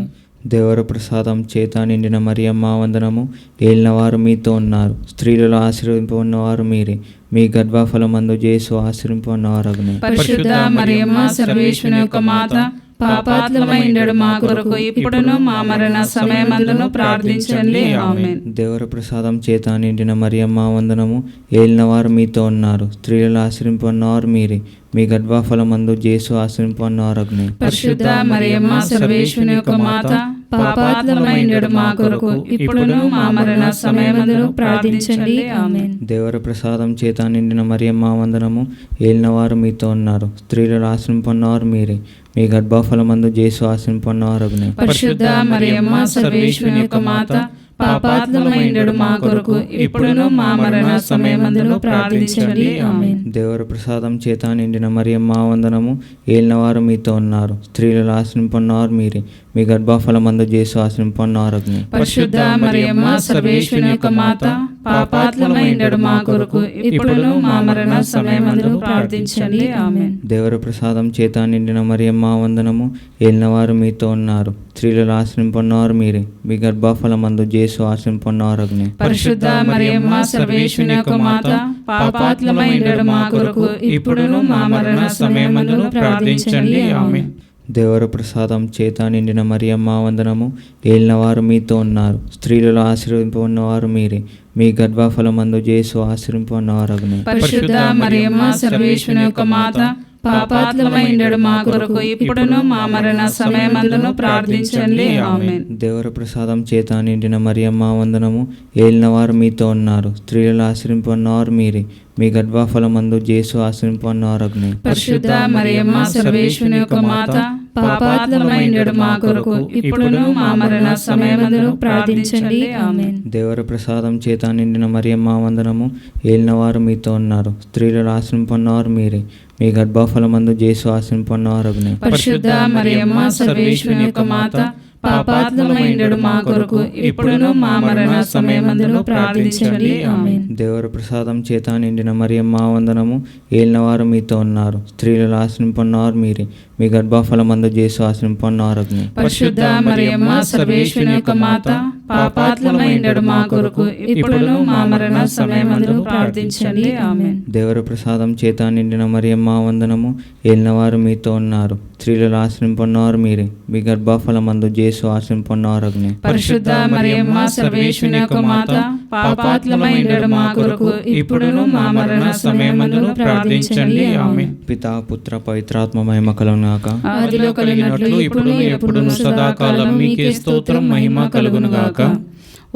[SPEAKER 5] దేవర ప్రసాదం చేత నిండిన మరియమ్మ వందనము. ఏలినవారు మీతో ఉన్నారు, స్త్రీలలో ఆశీర్వదింపబడినవారు మీరే. మీ గర్భఫలమందు జేసు ఆశీర్వదింపబడినవారు అగునే.
[SPEAKER 2] పరిశుద్ధ మరియమ్మ సర్వేశ్వరుని యొక్క మాత, పాపాత్ములమైన మా కొరకు ఇప్పుడును మా మరణ సమయమందును ప్రార్థించండి. ఆమేన్.
[SPEAKER 5] దేవర ప్రసాదం చేత నిండిన మరియమ్మ వందనము. ఏలినవారు మీతో ఉన్నారు, స్త్రీలలో ఆశీర్వదింపబడినవారు మీరే. మీ గర్భఫలమందు జేసు ఆశీర్వదింపబడినవారు అగునే.
[SPEAKER 2] పరిశుద్ధ మరియమ్మ సర్వేశ్వరుని యొక్క మాత, పాపాత్ములమైన మా కొరకు ఇప్పుడును మా మరణ సమయమందును ప్రార్థించండి. ఆమేన్.
[SPEAKER 5] దేవర ప్రసాదం చేత నిండిన మరియమ్మ వందనము. ఏలినవారు మీతో ఉన్నారు, స్త్రీలలో ఆశీర్వదింపబడినవారు మీరే. మీ గర్భఫలమందు జేసు ఆశీర్వదింపబడినవారు అగునే.
[SPEAKER 2] పరిశుద్ధ మరియమ్మ సర్వేశ్వరుని యొక్క మాత, పాపాత్ములమైన మా కొరకు ఇప్పుడును మా మరణ సమయమందును ప్రార్థించండి. ఆమేన్.
[SPEAKER 5] దేవర ప్రసాదం చేత నిండిన మరియమ్మ వందనము. ఏలినవారు మీతో ఉన్నారు, స్త్రీలలో ఆశీర్వదింపబడినవారు మీరే. మీ గర్భఫలమందు జేసు ఆశీర్వదింపబడినవారు అగునే.
[SPEAKER 2] పరిశుద్ధ మరియమ్మ సర్వేశ్వరుని యొక్క మాత, పాపాత్ములమైన మా కొరకు ఇప్పుడును మా మరణ సమయమందును ప్రార్థించండి. ఆమేన్.
[SPEAKER 5] దేవర ప్రసాదం చేత నిండిన మరియమ్మ వందనము. ఏలినవారు మీతో ఉన్నారు, స్త్రీలలో ఆశీర్వదింపబడినవారు మీరే. మీ గర్భఫలమందు జేసు ఆశీర్వదింపబడినవారు అగునే.
[SPEAKER 2] పరిశుద్ధ మరియమ్మ సర్వేశ్వరుని యొక్క మాత, పాపాత్ములమైన మా కొరకు ఇప్పుడును మా మరణ సమయమందును ప్రార్థించండి. ఆమేన్.
[SPEAKER 5] దేవర ప్రసాదం చేత నిండిన మరియమ్మ వందనము. ఏలినవారు మీతో ఉన్నారు, స్త్రీలలో ఆశీర్వదింపబడినవారు మీరే. మీ గర్భఫలమందు జేసు ఆశీర్వదింపబడినవారు అగునే.
[SPEAKER 2] పరిశుద్ధ మరియమ్మ సర్వేశ్వరుని యొక్క మాత, పాపాత్ములమైన మా కొరకు ఇప్పుడును మా మరణ సమయమందును ప్రార్థించండి. ఆమేన్.
[SPEAKER 5] దేవర ప్రసాదం చేత నిండిన మరియమ్మ వందనము. ఏలినవారు మీతో ఉన్నారు, స్త్రీలలో ఆశీర్వదింపబడినవారు మీరే. మీ గర్భఫలమందు జేసు ఆశీర్వదింపబడినవారు అగునే.
[SPEAKER 2] పరిశుద్ధ మరియమ్మ సర్వేశ్వరుని యొక్క మాత, పాపాత్ములమైన మా కొరకు ఇప్పుడును మా మరణ సమయమందును ప్రార్థించండి. ఆమేన్.
[SPEAKER 5] దేవర ప్రసాదం చేత నిండిన మరియమ్మ వందనము. ఏలినవారు మీతో ఉన్నారు, స్త్రీలలో ఆశీర్వదింపబడినవారు మీరే. మీ గర్భఫలమందు జేసు ఆశీర్వదింపబడినవారు అగునే.
[SPEAKER 2] పరిశుద్ధ మరియమ్మ సర్వేశ్వరుని యొక్క మాత, పాపాత్ములమైన మా కొరకు ఇప్పుడును మా మరణ సమయమందును ప్రార్థించండి. ఆమేన్.
[SPEAKER 5] దేవర ప్రసాదం చేత నిండిన మరియమ్మ వందనము. ఏలినవారు మీతో ఉన్నారు, స్త్రీలలో ఆశీర్వదింపబడినవారు మీరే. మీ గర్భఫలమందు జేసు ఆశీర్వదింపబడినవారు అగునే.
[SPEAKER 2] పరిశుద్ధ మరియమ్మ సర్వేశ్వరుని యొక్క మాత, పాపాత్ములమైన మా కొరకు ఇప్పుడును మా మరణ సమయమందును ప్రార్థించండి. ఆమేన్.
[SPEAKER 5] దేవర ప్రసాదం చేత నిండిన మరియమ్మ వందనము. ఏలినవారు మీతో ఉన్నారు, స్త్రీలలో ఆశీర్వదింపబడినవారు మీరే. మీ గర్భఫలమందు జేసు ఆశీర్వదింపబడినవారు అగునే.
[SPEAKER 2] పరిశుద్ధ మరియమ్మ సర్వేశ్వరుని యొక్క మాత, పాపాత్ములమైన మా కొరకు ఇప్పుడును మా మరణ సమయమందును ప్రార్థించండి. ఆమేన్.
[SPEAKER 5] పితా పుత్ర పవిత్రాత్మ మహిమ కలుగునుగాక.
[SPEAKER 2] ఆదిలో కలిగినట్లు ఇప్పుడును ఎప్పుడును సదాకాలం మీకే స్తోత్రం మహిమ కలుగునుగాక.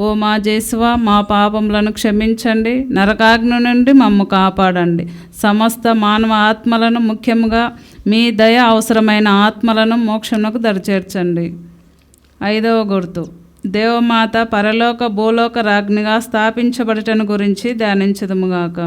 [SPEAKER 2] ఓ మా జేసువా, మా పాపములను క్షమించండి, నరకాగ్ని నుండి మమ్ము కాపాడండి, సమస్త మానవ ఆత్మలను, ముఖ్యముగా మీ దయ అవసరమైన ఆత్మలను మోక్షమునకు దరిచేర్చండి. 5వ గుర్తు, దేవమాత పరలోక భూలోక రాజ్ఞిగా స్థాపించబడటను గురించి ధ్యానించదుముగాక.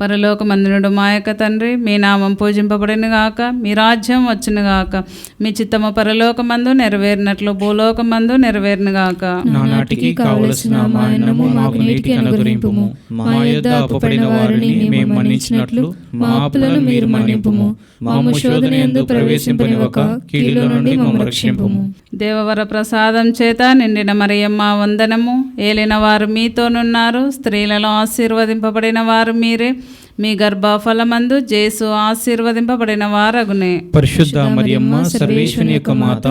[SPEAKER 2] పరలోకమందునుడు మా యొక్క తండ్రి, మీ నామం పూజింపబడిన గాక, మీ రాజ్యం వచ్చును గాక, మీ చిత్తము పరలోకమందు నెరవేరినట్లు భూలోకమందు నెరవేరును గాక.
[SPEAKER 3] నానాటికి కావలసిన మా అన్నము మాకు నేటికి అనుగ్రహింపుము. మా యొద్ద అప్పుపడిన వారిని మేము మన్నించినట్లు మా అప్పులను మీరు మన్నింపుము. మమ్ము శోధన యందు ప్రవేశింపనివ్వక కీడులో నుండి మమ్ము రక్షింపుము.
[SPEAKER 2] దేవవర ప్రసాదం చేత నిండిన మరియమ్మ వందనము. ఏలిన వారు మీతోనున్నారు, స్త్రీలలో ఆశీర్వదింపబడిన వారు మీరే, మీ గర్భఫలమందు జేసు ఆశీర్వదింపబడిన వారగునే.
[SPEAKER 3] పరిశుద్ధ మరియమ్మ సర్వేశ్వని యొక్క మాత,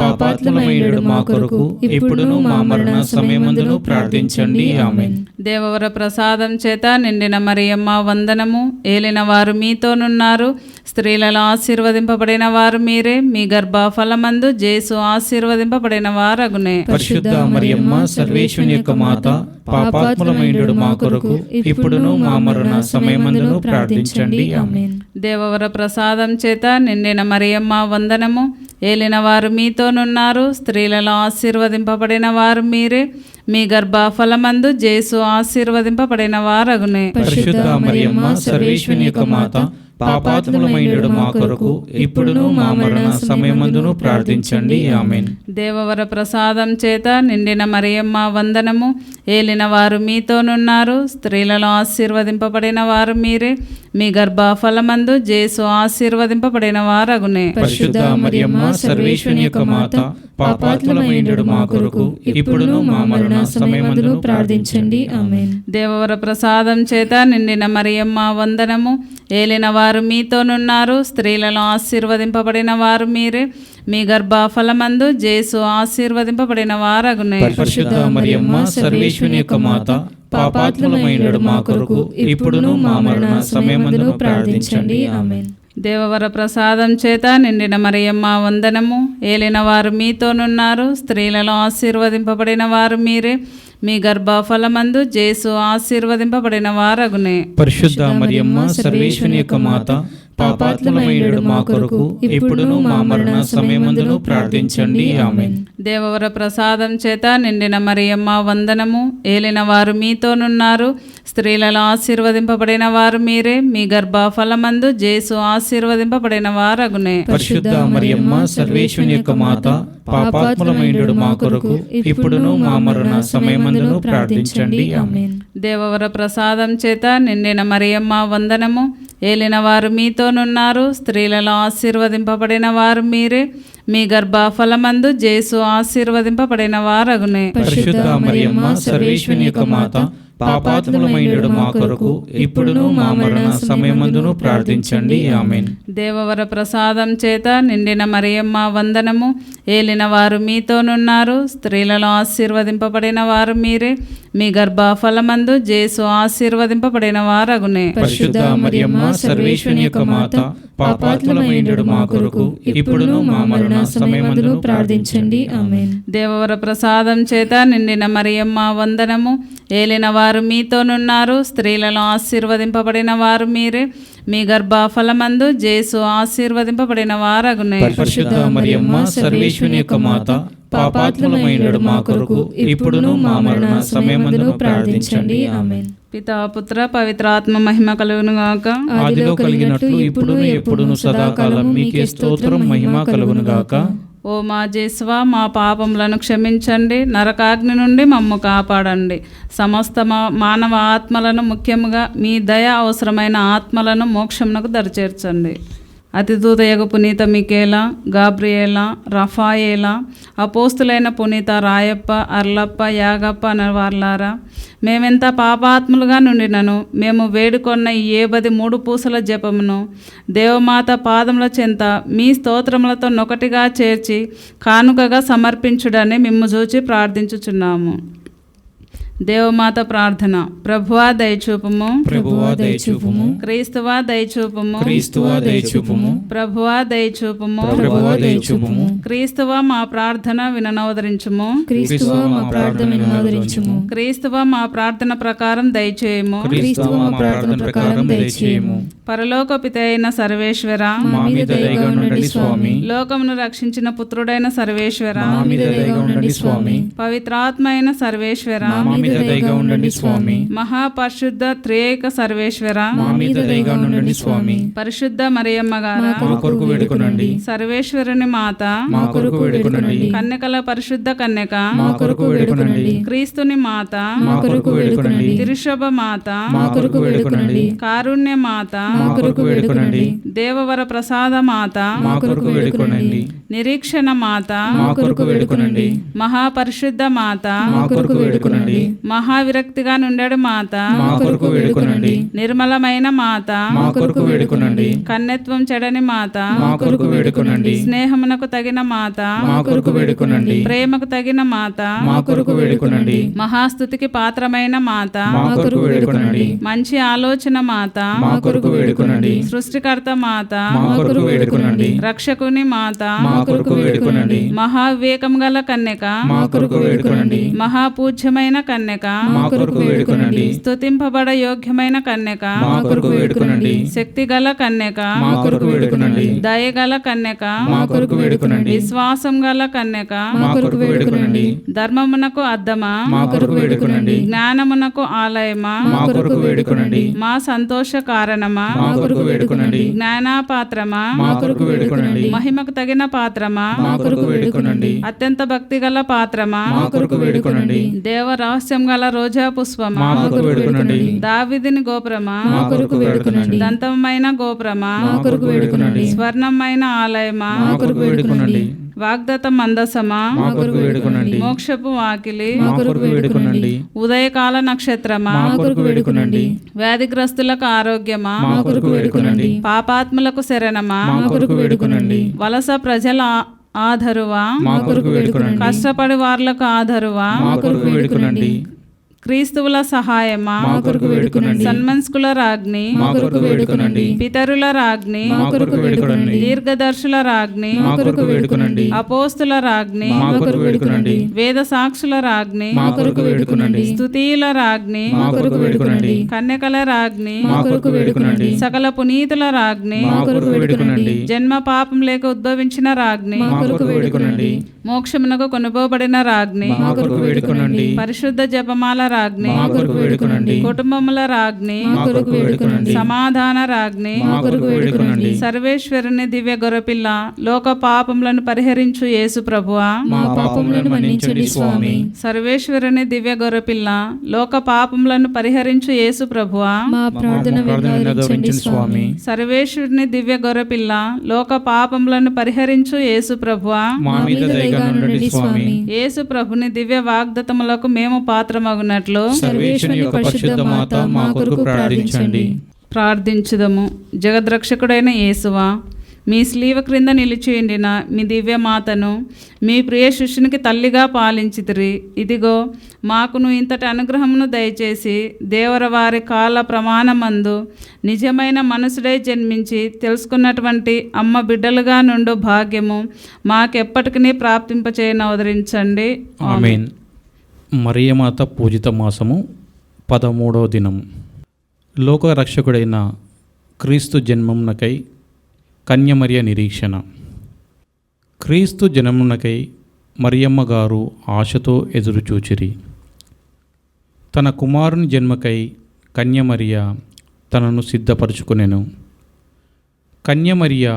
[SPEAKER 3] పాపాత్ములమైనడు మా కొరకు ఇప్పుడును మా మరణ సమయమందును ప్రార్థించండి. ఆమేన్.
[SPEAKER 2] దేవవర ప్రసాదం చేత నిండిన మరియమ్మ వందనము. ఏలిన వారు మీతోనున్నారు, స్త్రీలలో ఆశీర్వదింపబడిన వారు మీరే, మీ గర్భఫలమందు జేసు ఆశీర్వదింపబడిన వారగునే.
[SPEAKER 3] పరిశుద్ధ మరియమ్మ సర్వేశ్వని యొక్క మాత, పాపాత్ములమైనడు మా కొరకు ఇప్పుడును మా మరణ సమయమందును ప్రార్థించండి. ఆమేన్.
[SPEAKER 2] దేవవర ప్రసాదం చేత నిండిన మరియమ్మ వందనము. ఏలిన వారు మీతోనున్నారు, స్త్రీలలో ఆశీర్వదింపబడిన వారు మీరే, మీ గర్భఫలమందు జేసు ఆశీర్వదింపబడిన వారగునే.
[SPEAKER 3] పరిశుద్ధ మరియమ్మ సర్వేశ్వని యొక్క మాత, పాపాత్ములమైనడు మా కొరకు ఇప్పుడును మా మరణ సమయమందును ప్రార్థించండి. ఆమేన్.
[SPEAKER 2] దేవవర ప్రసాదం చేత నిండిన మరియమ్మ వందనము. ఏలిన వారు మీతోనున్నారు, స్త్రీలలో ఆశీర్వదింపబడిన వారు మీరే, మీ గర్భఫలమందు జేసు ఆశీర్వదింపబడిన వారగునే.
[SPEAKER 3] పరిశుద్ధ మరియమ్మ సర్వేశ్వని యొక్క మాత, పాపాత్ములమైనడు మా కొరకు ఇప్పుడును మా మరణ సమయమందును ప్రార్థించండి. ఆమేన్.
[SPEAKER 2] దేవవర ప్రసాదం చేత నిండిన మరియమ్మ వందనము. ఏలిన వారు మీతోనున్నారు, స్త్రీలలో ఆశీర్వదింపబడిన వారు మీరే, మీ గర్భఫలమందు జేసు ఆశీర్వదింపబడిన వారగునే.
[SPEAKER 3] పరిశుద్ధ మరియమ్మ సర్వేశ్వని యొక్క మాత, పాపాత్ములమైనడు మా కొరకు ఇప్పుడును మా మరణ సమయమందును ప్రార్థించండి. ఆమేన్.
[SPEAKER 2] దేవవర ప్రసాదం చేత నిండిన మరియమ్మ వందనము. ఏలిన వారు మీతోనున్నారు, స్త్రీలలో ఆశీర్వదింపబడిన వారు మీరే, మీ గర్భఫలమందు జేసు ఆశీర్వదింపబడిన వారగునే.
[SPEAKER 3] పరిశుద్ధ మరియమ్మ సర్వేశ్వని యొక్క మాత, పాపాత్ములమైనడు మా కొరకు ఇప్పుడును మా మరణ సమయమందును ప్రార్థించండి. ఆమేన్.
[SPEAKER 2] దేవవర ప్రసాదం చేత నిండిన మరియమ్మ వందనము. ఏలిన వారు మీతోనున్నారు, స్త్రీలలో ఆశీర్వదింపబడిన వారు మీరే, మీ గర్భఫలమందు జేసు ఆశీర్వదింపబడిన వారగునే.
[SPEAKER 3] పరిశుద్ధ మరియమ్మ సర్వేశ్వని యొక్క మాత, పాపాత్ములమైనడు మా కొరకు ఇప్పుడును మా మరణ సమయమందును ప్రార్థించండి. ఆమేన్.
[SPEAKER 2] దేవవర ప్రసాదం చేత నిండిన మరియమ్మ వందనము. ఏలిన వారు మీతోనున్నారు, స్త్రీలలో ఆశీర్వదింపబడిన వారు మీరే, మీ గర్భఫలమందు జేసు ఆశీర్వదింపబడిన వారగునే.
[SPEAKER 3] పరిశుద్ధ మరియమ్మ సర్వేశ్వని యొక్క మాత, పాపాత్ములమైనడు మా కొరకు ఇప్పుడును మా మరణ సమయమందును ప్రార్థించండి. ఆమేన్.
[SPEAKER 2] దేవవర ప్రసాదం చేత నిండిన మరియమ్మ వందనము. ఏలిన వారు మీతోనున్నారు, స్త్రీలలో ఆశీర్వదింపబడిన వారు మీరే, మీ గర్భఫలమందు జేసు ఆశీర్వదింపబడిన వారగునే.
[SPEAKER 3] పరిశుద్ధ మరియమ్మ సర్వేశ్వని యొక్క మాత, పాపాత్ములమైనడు మా కొరకు ఇప్పుడును మా మరణ సమయమందును ప్రార్థించండి. ఆమేన్.
[SPEAKER 2] దేవవర ప్రసాదం చేత నిండిన మరియమ్మ వందనము. ఏలిన వారు మీతోనున్నారు, స్త్రీలలో ఆశీర్వదింపబడిన వారు మీరే, మీ గర్భఫలమందు జేసు ఆశీర్వదింపబడిన వారగునే.
[SPEAKER 3] పరిశుద్ధ మరియమ్మ సర్వేశ్వని యొక్క మాత, పాపాత్ములమైనడు మా కొరకు ఇప్పుడును మా మరణ సమయమందును ప్రార్థించండి. ఆమేన్.
[SPEAKER 2] పితా పుత్ర పవిత్రాత్మ మహిమ కలుగును గాక.
[SPEAKER 3] ఆదిలో కలిగినట్లు ఇప్పుడును ఎప్పుడును సదాకాలం మీకే స్తోత్రం మహిమ కలుగును గాక.
[SPEAKER 2] ఓ మా జేసువా, మా పాపములను క్షమించండి, నరకాగ్ని నుండి మమ్ము కాపాడండి, సమస్త మానవ ఆత్మలను, ముఖ్యముగా మీ దయ అవసరమైన ఆత్మలను మోక్షమునకు దరిచేర్చండి. అతిదూతయగు పునీత మికేలా, గాబ్రియేలా, రఫాయేలా, అపోస్తులైన పునీత రాయప్ప, అర్లప్ప, యాగప్ప అనే వార్లారా, మేమెంత పాపాత్ములుగా నుండినను మేము వేడుకొన్న ఈ 73 పూసల జపమును దేవమాత పాదముల చెంత మీ స్తోత్రములతో నొకటిగా చేర్చి కానుకగా సమర్పించుడని మిమ్ము చూచి ప్రార్థించుచున్నాము. దేవమాత ప్రార్థన. ప్రభువా దయచూపుము,
[SPEAKER 3] ప్రభువా దయచూపుము,
[SPEAKER 2] క్రీస్తువా దయచూపుము,
[SPEAKER 3] క్రీస్తువా దయచూపుము,
[SPEAKER 2] ప్రభువా దయచూపుము,
[SPEAKER 3] ప్రభువా దయచూపుము,
[SPEAKER 2] క్రీస్తువా మా ప్రార్థన విననవదరించుము,
[SPEAKER 4] క్రీస్తువా మా ప్రార్థన వినోదరించుము,
[SPEAKER 2] క్రీస్తువా మా ప్రార్థన ప్రకారం దయచేయము,
[SPEAKER 3] క్రీస్తువా మా ప్రార్థన ప్రకారం దయచేయము.
[SPEAKER 2] పరలోక పిత అయిన సర్వేశ్వర,
[SPEAKER 3] మా మీద దయగా ఉండండి స్వామి.
[SPEAKER 2] లోకమును రక్షించిన పుత్రుడైన సర్వేశ్వర,
[SPEAKER 3] మా మీద దయగా ఉండండి స్వామి.
[SPEAKER 2] పవిత్రాత్మ అయిన సర్వేశ్వర,
[SPEAKER 3] మా మీద మీద దయగా ఉండండి స్వామి.
[SPEAKER 2] మహాపరిశుద్ధ త్రియేక సర్వేశ్వర,
[SPEAKER 3] మా మీద దయగా ఉండండి స్వామి.
[SPEAKER 2] పరిశుద్ధ మరియమ్మ గారా,
[SPEAKER 3] మా కొరకు వేడుకొనండి.
[SPEAKER 2] సర్వేశ్వరుని మాత,
[SPEAKER 3] మా కొరకు వేడుకొనండి.
[SPEAKER 2] కన్యకల పరిశుద్ధ కన్యక,
[SPEAKER 3] మా కొరకు వేడుకొనండి.
[SPEAKER 2] క్రీస్తుని మాత,
[SPEAKER 3] మా కొరకు వేడుకొనండి.
[SPEAKER 2] తిరుషభ మాత,
[SPEAKER 3] మా కొరకు వేడుకొనండి.
[SPEAKER 2] కారుణ్య మాత,
[SPEAKER 3] మా కొరకు వేడుకొనండి.
[SPEAKER 2] దేవవర ప్రసాద మాత,
[SPEAKER 3] మా కొరకు వేడుకొనండి.
[SPEAKER 2] నిరీక్షణ మాత,
[SPEAKER 3] మా కొరకు వేడుకొనండి.
[SPEAKER 2] మహాపరిశుద్ధ మాత,
[SPEAKER 3] మా కొరకు వేడుకొనండి.
[SPEAKER 2] మహావిరక్తిగా నుండెడు మాత,
[SPEAKER 3] మా కొరకు వేడుకొనండి.
[SPEAKER 2] నిర్మలమైన మాత,
[SPEAKER 3] మా కొరకు వేడుకొనండి.
[SPEAKER 2] కన్యత్వం చెడని మాత,
[SPEAKER 3] మా కొరకు వేడుకొనండి.
[SPEAKER 2] స్నేహమునకు తగిన మాత,
[SPEAKER 3] మా కొరకు వేడుకొనండి.
[SPEAKER 2] ప్రేమకు తగిన మాత,
[SPEAKER 3] మా కొరకు వేడుకొనండి.
[SPEAKER 2] మహాస్తుతికి పాత్రమైన మాత,
[SPEAKER 3] మా కొరకు వేడుకొనండి.
[SPEAKER 2] మంచి ఆలోచన మాత,
[SPEAKER 3] మా కొరకు వేడుకొనండి.
[SPEAKER 2] సృష్టికర్త మాత,
[SPEAKER 3] మా కొరకు వేడుకొనండి.
[SPEAKER 2] రక్షకుని మాత,
[SPEAKER 3] మా కొరకు వేడుకొనండి.
[SPEAKER 2] మహావివేకం గల కన్యక,
[SPEAKER 3] మా కొరకు వేడుకొనండి.
[SPEAKER 2] మహాపూజ్యమైన కన్యక,
[SPEAKER 3] మా కొరకు వేడుకొనండి.
[SPEAKER 2] స్తుతింపబడ యోగ్యమైన కన్యక,
[SPEAKER 3] మా కొరకు వేడుకొనండి.
[SPEAKER 2] శక్తి గల కన్యక,
[SPEAKER 3] మా కొరకు వేడుకొనండి.
[SPEAKER 2] దయగల కన్యక,
[SPEAKER 3] మా కొరకు వేడుకొనండి.
[SPEAKER 2] విశ్వాసం గల కన్యక,
[SPEAKER 3] మా కొరకు వేడుకొనండి.
[SPEAKER 2] ధర్మమునకు అద్దమా,
[SPEAKER 3] మా కొరకు వేడుకొనండి.
[SPEAKER 2] జ్ఞానమునకు ఆలయమా,
[SPEAKER 3] మా కొరకు వేడుకొనండి.
[SPEAKER 2] మా సంతోష కారణమా,
[SPEAKER 3] మా కొరకు వేడుకొనండి.
[SPEAKER 2] జ్ఞానాపాత్రమా,
[SPEAKER 3] మా కొరకు వేడుకొనండి.
[SPEAKER 2] మహిమకు తగిన పాత్రమా,
[SPEAKER 3] మా కొరకు వేడుకొనండి.
[SPEAKER 2] అత్యంత భక్తి గల పాత్రమా,
[SPEAKER 3] మా కొరకు వేడుకొనండి.
[SPEAKER 2] దేవ రహస్యం గల రోజా పుష్పమా,
[SPEAKER 3] మా కొరకు వేడుకొనండి.
[SPEAKER 2] దావీదుని గోపురమా,
[SPEAKER 3] మా కొరకు వేడుకొనండి.
[SPEAKER 2] దంతమైన గోపురమా,
[SPEAKER 3] మా కొరకు వేడుకొనండి.
[SPEAKER 2] స్వర్ణమైన ఆలయమా,
[SPEAKER 3] మా కొరకు వేడుకొనండి.
[SPEAKER 2] వాగ్దత మందసమా,
[SPEAKER 3] మా కొరకు వేడుకొనండి.
[SPEAKER 2] మోక్షపు వాకిలి,
[SPEAKER 3] మా కొరకు వేడుకొనండి.
[SPEAKER 2] ఉదయకాల నక్షత్రమా,
[SPEAKER 3] మా కొరకు వేడుకొనండి.
[SPEAKER 2] వ్యాధిగ్రస్తులకు ఆరోగ్యమా,
[SPEAKER 3] మా కొరకు వేడుకొనండి.
[SPEAKER 2] పాపాత్ములకు శరణమా,
[SPEAKER 3] మా కొరకు వేడుకొనండి.
[SPEAKER 2] వలస ప్రజల ఆధరువా,
[SPEAKER 3] మా కొరకు వేడుకొనండి.
[SPEAKER 2] కష్టపడి వార్లకు ఆధరువా,
[SPEAKER 3] మా కొరకు వేడుకొనండి.
[SPEAKER 2] క్రీస్తువుల సహాయమా,
[SPEAKER 3] మా కొరకు వేడుకొనండి.
[SPEAKER 2] సన్మన్స్కుల రాజ్ఞి,
[SPEAKER 3] మా కొరకు వేడుకొనండి.
[SPEAKER 2] పితరుల రాజ్ఞి,
[SPEAKER 3] మా కొరకు వేడుకొనండి.
[SPEAKER 2] దీర్ఘదర్శుల రాజ్ఞి,
[SPEAKER 3] మా కొరకు వేడుకొనండి.
[SPEAKER 2] అపోస్తుల రాజ్ఞి,
[SPEAKER 3] మా కొరకు వేడుకొనండి.
[SPEAKER 2] వేద సాక్షుల రాజ్ఞి,
[SPEAKER 3] మా కొరకు వేడుకొనండి.
[SPEAKER 2] స్తుతియుల రాజ్ఞి,
[SPEAKER 3] మా కొరకు వేడుకొనండి.
[SPEAKER 2] కన్యకల రాజ్ఞి,
[SPEAKER 3] మా కొరకు వేడుకొనండి.
[SPEAKER 2] సకల పునీతుల రాజ్ఞి,
[SPEAKER 3] మా కొరకు వేడుకొనండి.
[SPEAKER 2] జన్మ పాపం లేక ఉద్భవించిన రాజ్ఞి,
[SPEAKER 3] మా కొరకు వేడుకొనండి.
[SPEAKER 2] మోక్షమునకు కొనుపోబడిన రాజ్ఞి,
[SPEAKER 3] మా కొరకు వేడుకొనండి.
[SPEAKER 2] పరిశుద్ధ జపమాల రాజ్ఞి,
[SPEAKER 3] మా కొరకు వేడుకొనండి.
[SPEAKER 2] కుటుంబముల రాజ్ఞి,
[SPEAKER 3] మా కొరకు వేడుకొనండి.
[SPEAKER 2] సమాధాన రాజ్ఞి,
[SPEAKER 3] మా కొరకు వేడుకొనండి.
[SPEAKER 2] సర్వేశ్వరుని దివ్య గొర్రెపిల్ల, లోక పాపములను పరిహరించు యేసు ప్రభువా,
[SPEAKER 3] మా పాపములను మన్నించండి స్వామి.
[SPEAKER 2] సర్వేశ్వరుని దివ్య గొర్రెపిల్ల, లోక పాపములను పరిహరించు యేసు ప్రభువా,
[SPEAKER 4] మా ప్రార్థన విన్నవించండి స్వామి.
[SPEAKER 2] సర్వేశ్వరుని దివ్య గొర్రెపిల్ల, లోక పాపములను పరిహరించు యేసు ప్రభువా,
[SPEAKER 3] మా మీద దయగా ఉండండి స్వామి.
[SPEAKER 2] యేసు ప్రభుని దివ్య వాగ్దత్తములకు మేము పాత్రమగునట్లు
[SPEAKER 3] సర్వేశ్వరుని యొక్క పరిశుద్ధ మాత మా కొరకు ప్రార్థించండి.
[SPEAKER 2] ప్రార్థించుదము. జగద్రక్షకుడైన యేసువా, మీ స్లీవ క్రింద నిలిచియుండిన మీ దివ్య మాతను మీ ప్రియ శిష్యునికి తల్లిగా పాలించితిరి. ఇదిగో మాకును ఇంతటి అనుగ్రహమును దయచేసి దేవర వారి కాల ప్రమాణమందు నిజమైన మనుషుడై జన్మించి తెలుసుకున్నటువంటి అమ్మ బిడ్డలుగా నుండు భాగ్యము మాకెప్పటికీ ప్రాప్తింపచేయని అవతరించండి.
[SPEAKER 3] ఆమేన్. మరియమాత పూజిత మాసము 13వ దినము. లోకరక్షకుడైన క్రీస్తు జన్మమునకై కన్యమరియ నిరీక్షణ. క్రీస్తు జన్మమునకై మరియమ్మ గారు ఆశతో ఎదురుచూచిరి. తన కుమారుని జన్మకై కన్యమరియ తనను సిద్ధపరచుకొనెను. కన్యమరియ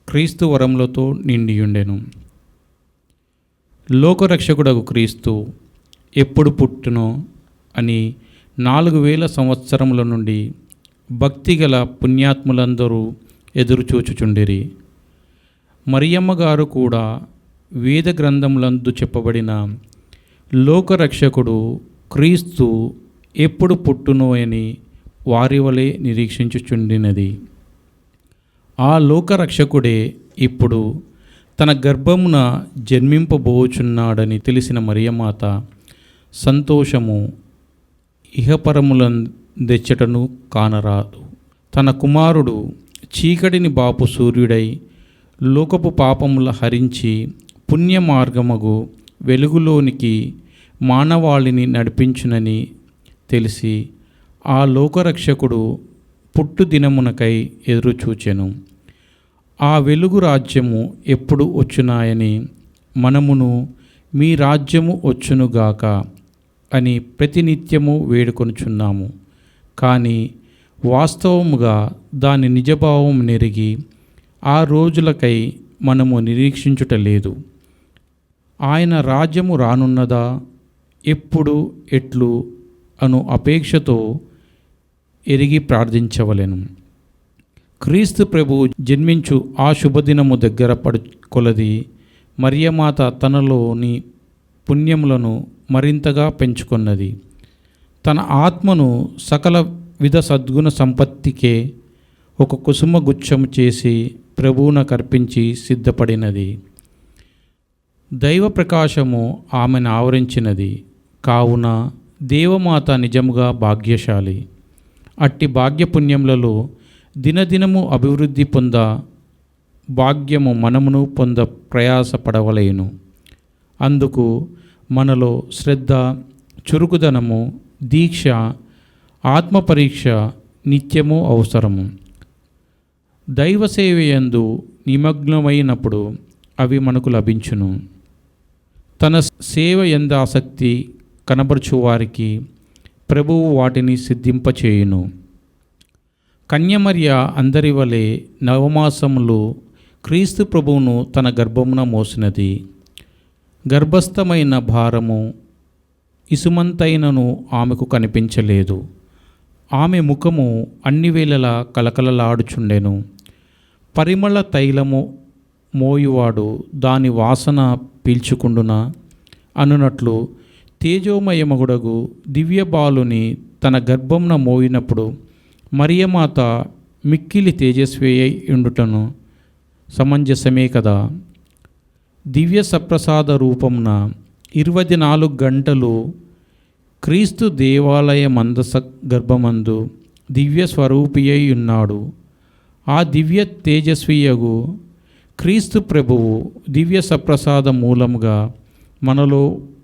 [SPEAKER 3] క్రీస్తు వరములతో నిండియుండెను. లోకరక్షకుడగు క్రీస్తు ఎప్పుడు పుట్టునో అని 4000 సంవత్సరముల నుండి భక్తిగల పుణ్యాత్ములందరూ ఎదురుచూచుచుండిరి. మరియమ్మ గారు కూడా వేద గ్రంథములందు చెప్పబడిన లోకరక్షకుడు క్రీస్తు ఎప్పుడు పుట్టునో అని వారి వలె నిరీక్షించుచుండినది. ఆ లోకరక్షకుడే ఇప్పుడు తన గర్భమున జన్మింపబోచున్నాడని తెలిసిన మరియమాత సంతోషము ఇహపరములందెచ్చటను కానరాదు. తన కుమారుడు చీకటిని బాపు సూర్యుడై లోకపు పాపముల హరించి పుణ్య మార్గమగు వెలుగులోనికి మానవాళిని నడిపించునని తెలిసి ఆ లోకరక్షకుడు పుట్టు దినమునకై ఎదురుచూచెను. ఆ వెలుగు రాజ్యము ఎప్పుడు వచ్చునాయని మనమును మీ రాజ్యము వచ్చునుగాక అని ప్రతినిత్యము వేడుకొనుచున్నాము. కానీ వాస్తవముగా దాని నిజభావం నెరిగి ఆ రోజులకై మనము నిరీక్షించుట లేదు. ఆయన రాజ్యము రానున్నదా, ఎప్పుడు, ఎట్లు అను అపేక్షతో ఎరిగి ప్రార్థించవలెను. క్రీస్తు ప్రభువు జన్మించు ఆ శుభదినము దగ్గర కొలది మరియమాత తనలోని పుణ్యములను మరింతగా పెంచుకొన్నది. తన ఆత్మను సకల విధ సద్గుణ సంపత్తికే ఒక కుసుమ గుచ్చము చేసి ప్రభువునకర్పించి సిద్ధపడినది. దైవ ప్రకాశము ఆమెను ఆవరించినది. కావున దేవమాత నిజముగా భాగ్యశాలి. అట్టి భాగ్యపుణ్యములలో దినదినము అభివృద్ధి పొంద భాగ్యము మనమును పొంద ప్రయాసపడవలేను. అందుకు మనలో శ్రద్ధ, చురుకుదనము, దీక్ష, ఆత్మపరీక్ష నిత్యము అవసరము. దైవసేవయందు నిమగ్నమైనప్పుడు అవి మనకు లభించును. తన సేవ యందు ఆసక్తి కనబరచు వారికి ప్రభువు వాటిని సిద్ధింపచేయును. కన్యమర్య అందరి వలె నవమాసములు క్రీస్తు ప్రభువును తన గర్భమున మోసినది. గర్భస్థమైన భారము ఇసుమంతైనను ఆమెకు కనిపించలేదు. ఆమె ముఖము అన్ని వేళలా కలకలలాడుచుండెను. పరిమళ తైలము మోయువాడు దాని వాసన పీల్చుకుండునా అనునట్లు తేజోమయమగుడగు దివ్యబాలుని తన గర్భమున మోయినప్పుడు మరియమాత మిక్కిలి తేజస్వి అయి ఉండుటను సమంజసమే కదా. దివ్య సప్రసాద రూపమున 24 గంటలు క్రీస్తు దేవాలయ మందస గర్భమందు దివ్య స్వరూపియై ఉన్నాడు. ఆ దివ్య తేజస్వియగు క్రీస్తు ప్రభువు దివ్య సప్రసాద మూలముగా మనలో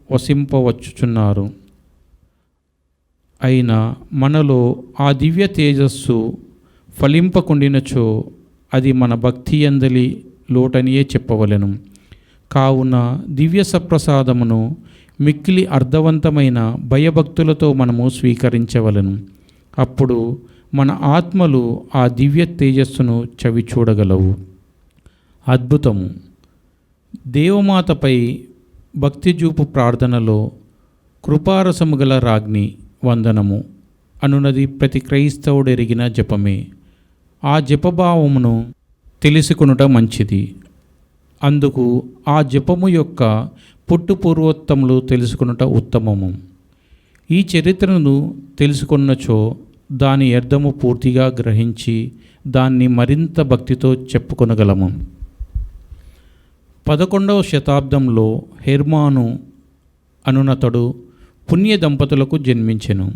[SPEAKER 3] వసింపవచ్చుచున్నారు. అయినా మనలో ఆ దివ్య తేజస్సు ఫలింపకుండినచో అది మన భక్తి యందలి లోటనియే చెప్పవలెను. కావున దివ్య సప్రసాదమును మిక్కిలి అర్థవంతమైన భయభక్తులతో మనము స్వీకరించవలెను. అప్పుడు మన ఆత్మలు ఆ దివ్య తేజస్సును చవి చూడగలవు. అద్భుతము. దేవమాతపై భక్తి చూపు ప్రార్థనలో కృపారసము గల రాజ్ఞి వందనము అనున్నది ప్రతి క్రైస్తవుడెరిగిన జపమే. ఆ జపభావమును తెలుసుకొనుట మంచిది. అందుకు ఆ జపము యొక్క పుట్టుపూర్వోత్తములు తెలుసుకొనుట ఉత్తమము. ఈ చరిత్రను తెలుసుకున్నచో దాని అర్థము పూర్తిగా గ్రహించి దాన్ని మరింత భక్తితో చెప్పుకొనగలము. 11వ శతాబ్దంలో హెర్మాను అనునతడు పుణ్య దంపతులకు జన్మించెను.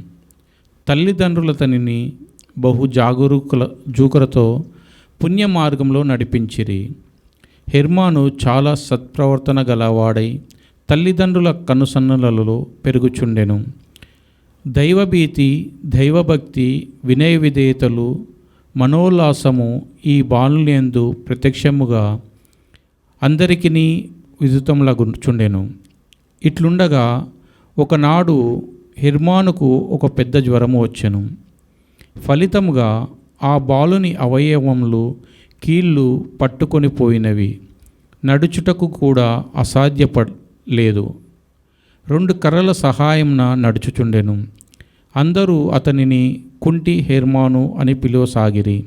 [SPEAKER 3] తల్లిదండ్రుల తనిని బహు జూకరతో పుణ్య మార్గంలో నడిపించిరి. హెర్మాను చాలా సత్ప్రవర్తన గలవాడై తల్లిదండ్రుల కనుసన్నలలో పెరుగుచుండెను. దైవభీతి, దైవభక్తి, వినయ విధేయతలు, మనోల్లాసము ఈ బాలునియందు ప్రత్యక్షముగా అందరికిని విదితములగుచుండెను. ఇట్లుండగా ఒకనాడు హెర్మానుకు ఒక పెద్ద జ్వరము వచ్చెను. ఫలితముగా ఆ బాలుని అవయవములు కీళ్ళు పట్టుకొని పోయినవి. నడుచుటకు కూడా అసాధ్యపడలేదు. 2 కర్రల సహాయంన నడుచుచుండెను. అందరూ అతనిని కుంటి హెర్మాను అని పిలువసాగిరి.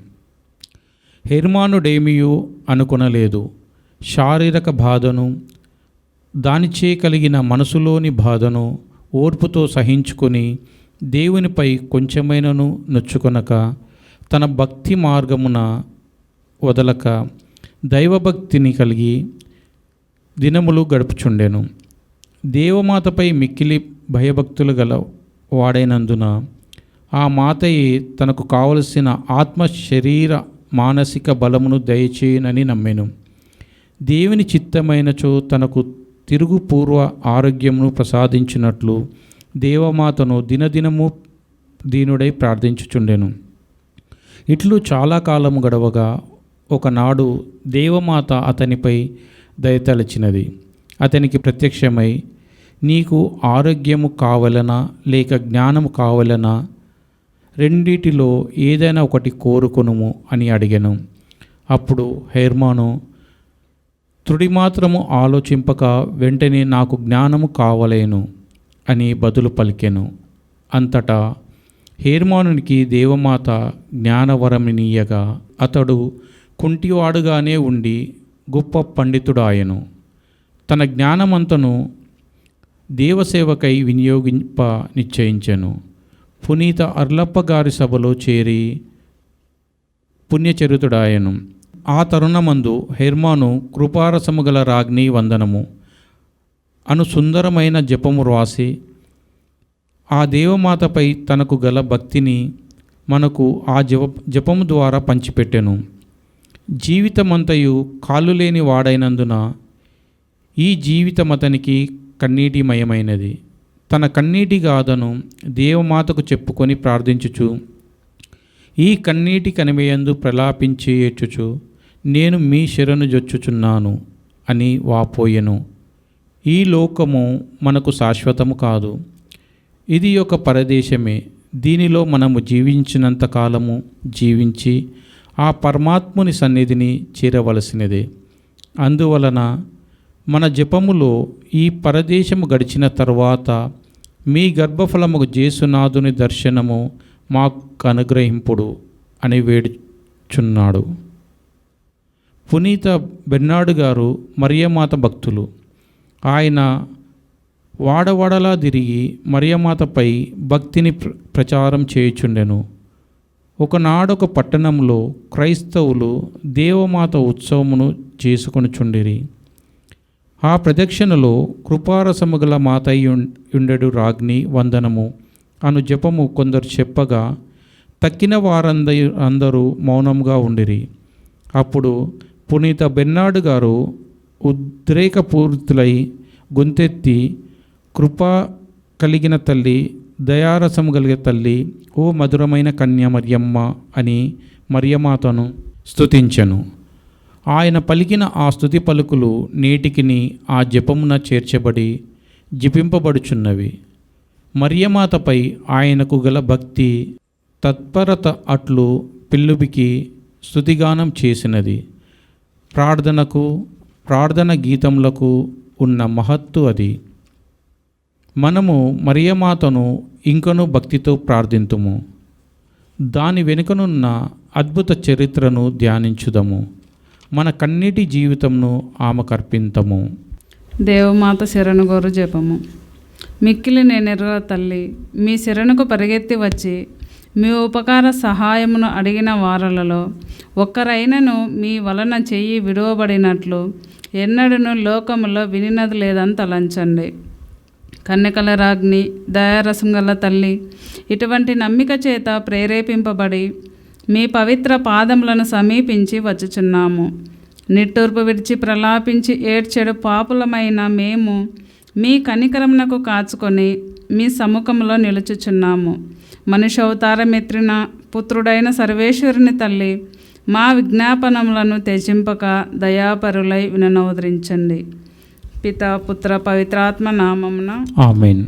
[SPEAKER 3] హెర్మానుడేమియో అనుకొనలేదు. శారీరక బాధను, దానిచే కలిగిన మనసులోని బాధను ఓర్పుతో సహించుకొని దేవునిపై కొంచెమైనను నొచ్చుకొనక తన భక్తి మార్గమున వదలక దైవభక్తిని కలిగి దినములు గడుపుచుండెను. దేవమాతపై మిక్కిలి భయభక్తులు గల వాడైనందున ఆ మాతయే తనకు కావలసిన ఆత్మ, శరీర, మానసిక బలమును దయచేయునని నమ్మెను. దేవుని చిత్తమైనచో తనకు తిరుగు పూర్వ ఆరోగ్యమును ప్రసాదించినట్లు దేవమాతను దినదినము దీనుడై ప్రార్థించుచుండెను. ఇట్లు చాలా కాలము గడవగా ఒకనాడు దేవమాత అతనిపై దయతలచినది. అతనికి ప్రత్యక్షమై, నీకు ఆరోగ్యము కావలనా లేక జ్ఞానము కావలనా? రెండిటిలో ఏదైనా ఒకటి కోరుకొనుము అని అడిగాను. అప్పుడు హెర్మాను తుడి మాత్రము ఆలోచింపక వెంటనే నాకు జ్ఞానము కావలేను అని బదులు పలికెను. అంతటా హెర్మానునికి దేవమాత జ్ఞానవరమినీయగా అతడు కుంటివాడుగానే ఉండి గొప్ప పండితుడాయను. తన జ్ఞానమంతను దేవసేవకై వినియోగింప నిశ్చయించెను. పునీత అర్లప్ప గారి సభలో చేరి పుణ్యచరితుడాయను. ఆ తరుణమందు హెర్మాను కృపారసము గల రాజ్ఞి వందనము అను సుందరమైన జపము వ్రాసి ఆ దేవమాతపై తనకు గల భక్తిని మనకు ఆ జపము ద్వారా పంచిపెట్టెను. జీవితమంతయు కాళ్ళు లేని వాడైనందున ఈ జీవితమతనికి కన్నీటిమయమైనది. తన కన్నీటి గాథను దేవమాతకు చెప్పుకొని ప్రార్థించుచు ఈ కన్నీటి కనిమయందు ప్రలాపించి ఏడ్చుచు నేను మీ శరణు జొచ్చుచున్నాను అని వాపోయెను. ఈ లోకము మనకు శాశ్వతము కాదు, ఇది ఒక పరదేశమే. దీనిలో మనము జీవించినంత కాలము జీవించి ఆ పరమాత్ముని సన్నిధిని చేరవలసినదే. అందువలన మన జపములో ఈ పరదేశము గడిచిన తరువాత మీ గర్భఫలము జేసునాథుని దర్శనము మాకు అనుగ్రహింపుడు అని వేడుచున్నాడు. పునీత బెర్నార్డు గారు మరియమాత భక్తులు. ఆయన వాడవాడలా తిరిగి మరియమాతపై భక్తిని ప్రచారం చేయుచుండెను. ఒకనాడొక పట్టణంలో క్రైస్తవులు దేవమాత ఉత్సవమును చేసుకొనుచుండిరి. ఆ ప్రదక్షిణలో కృపారసము గల మాతయ్యుండెడు రాజ్ఞి వందనము అను జపము కొందరు చెప్పగా తక్కిన వారందరూ మౌనంగా ఉండిరి. అప్పుడు పునీత బెర్నార్డు గారు ఉద్రేకపూరితులై గొంతెత్తి, కృపా కలిగిన తల్లి, దయారసము కలిగిన తల్లి, ఓ మధురమైన కన్య మరియమ్మ అని మరియమాతను స్తుతించెను. ఆయన పలికిన ఆ స్తుతి పలుకులు నేటికిని ఆ జపమున చేర్చబడి జపింపబడుచున్నవి. మరియమాతపై ఆయనకు గల భక్తి తత్పరత అట్లు పిల్లుబికి స్తుతిగానం చేసినది. ప్రార్థన గీతములకు ఉన్న మహత్తు అది. మనము మరియమాతను ఇంకనూ భక్తితో ప్రార్థింతుము. దాని వెనుకనున్న అద్భుత చరిత్రను ధ్యానించుదము. మన కన్నీటి జీవితంను ఆమెకర్పింతము.
[SPEAKER 2] దేవమాత శరణుగోరు జపము. మిక్కిలి నేనెర్ర తల్లి, మీ శరణుకు పరిగెత్తి వచ్చి మీ ఉపకార సహాయమును అడిగిన వారలలో ఒక్కరైనను మీ వలన చెయ్యి విడువబడినట్లు ఎన్నడూను లోకములో వినినది లేదని తలంచండి. కన్యకల రాజ్ఞి, దయారసం గల తల్లి, ఇటువంటి నమ్మిక చేత ప్రేరేపింపబడి మీ పవిత్ర పాదములను సమీపించి వచ్చుచున్నాము. నిట్టూర్పు విడిచి ప్రలాపించి ఏడ్చెడు పాపులమైన మేము మీ కనికరమునకు కాచుకొని మీ సముఖంలో నిలుచుచున్నాము. మనుష్యవతారమెత్రిన పుత్రుడైన సర్వేశ్వరుని తల్లి, మా విజ్ఞాపనములను త్యజింపక దయాపరులై విననోదరించండి. పితా పుత్ర పవిత్రాత్మ నామమున
[SPEAKER 3] ఆమేన్.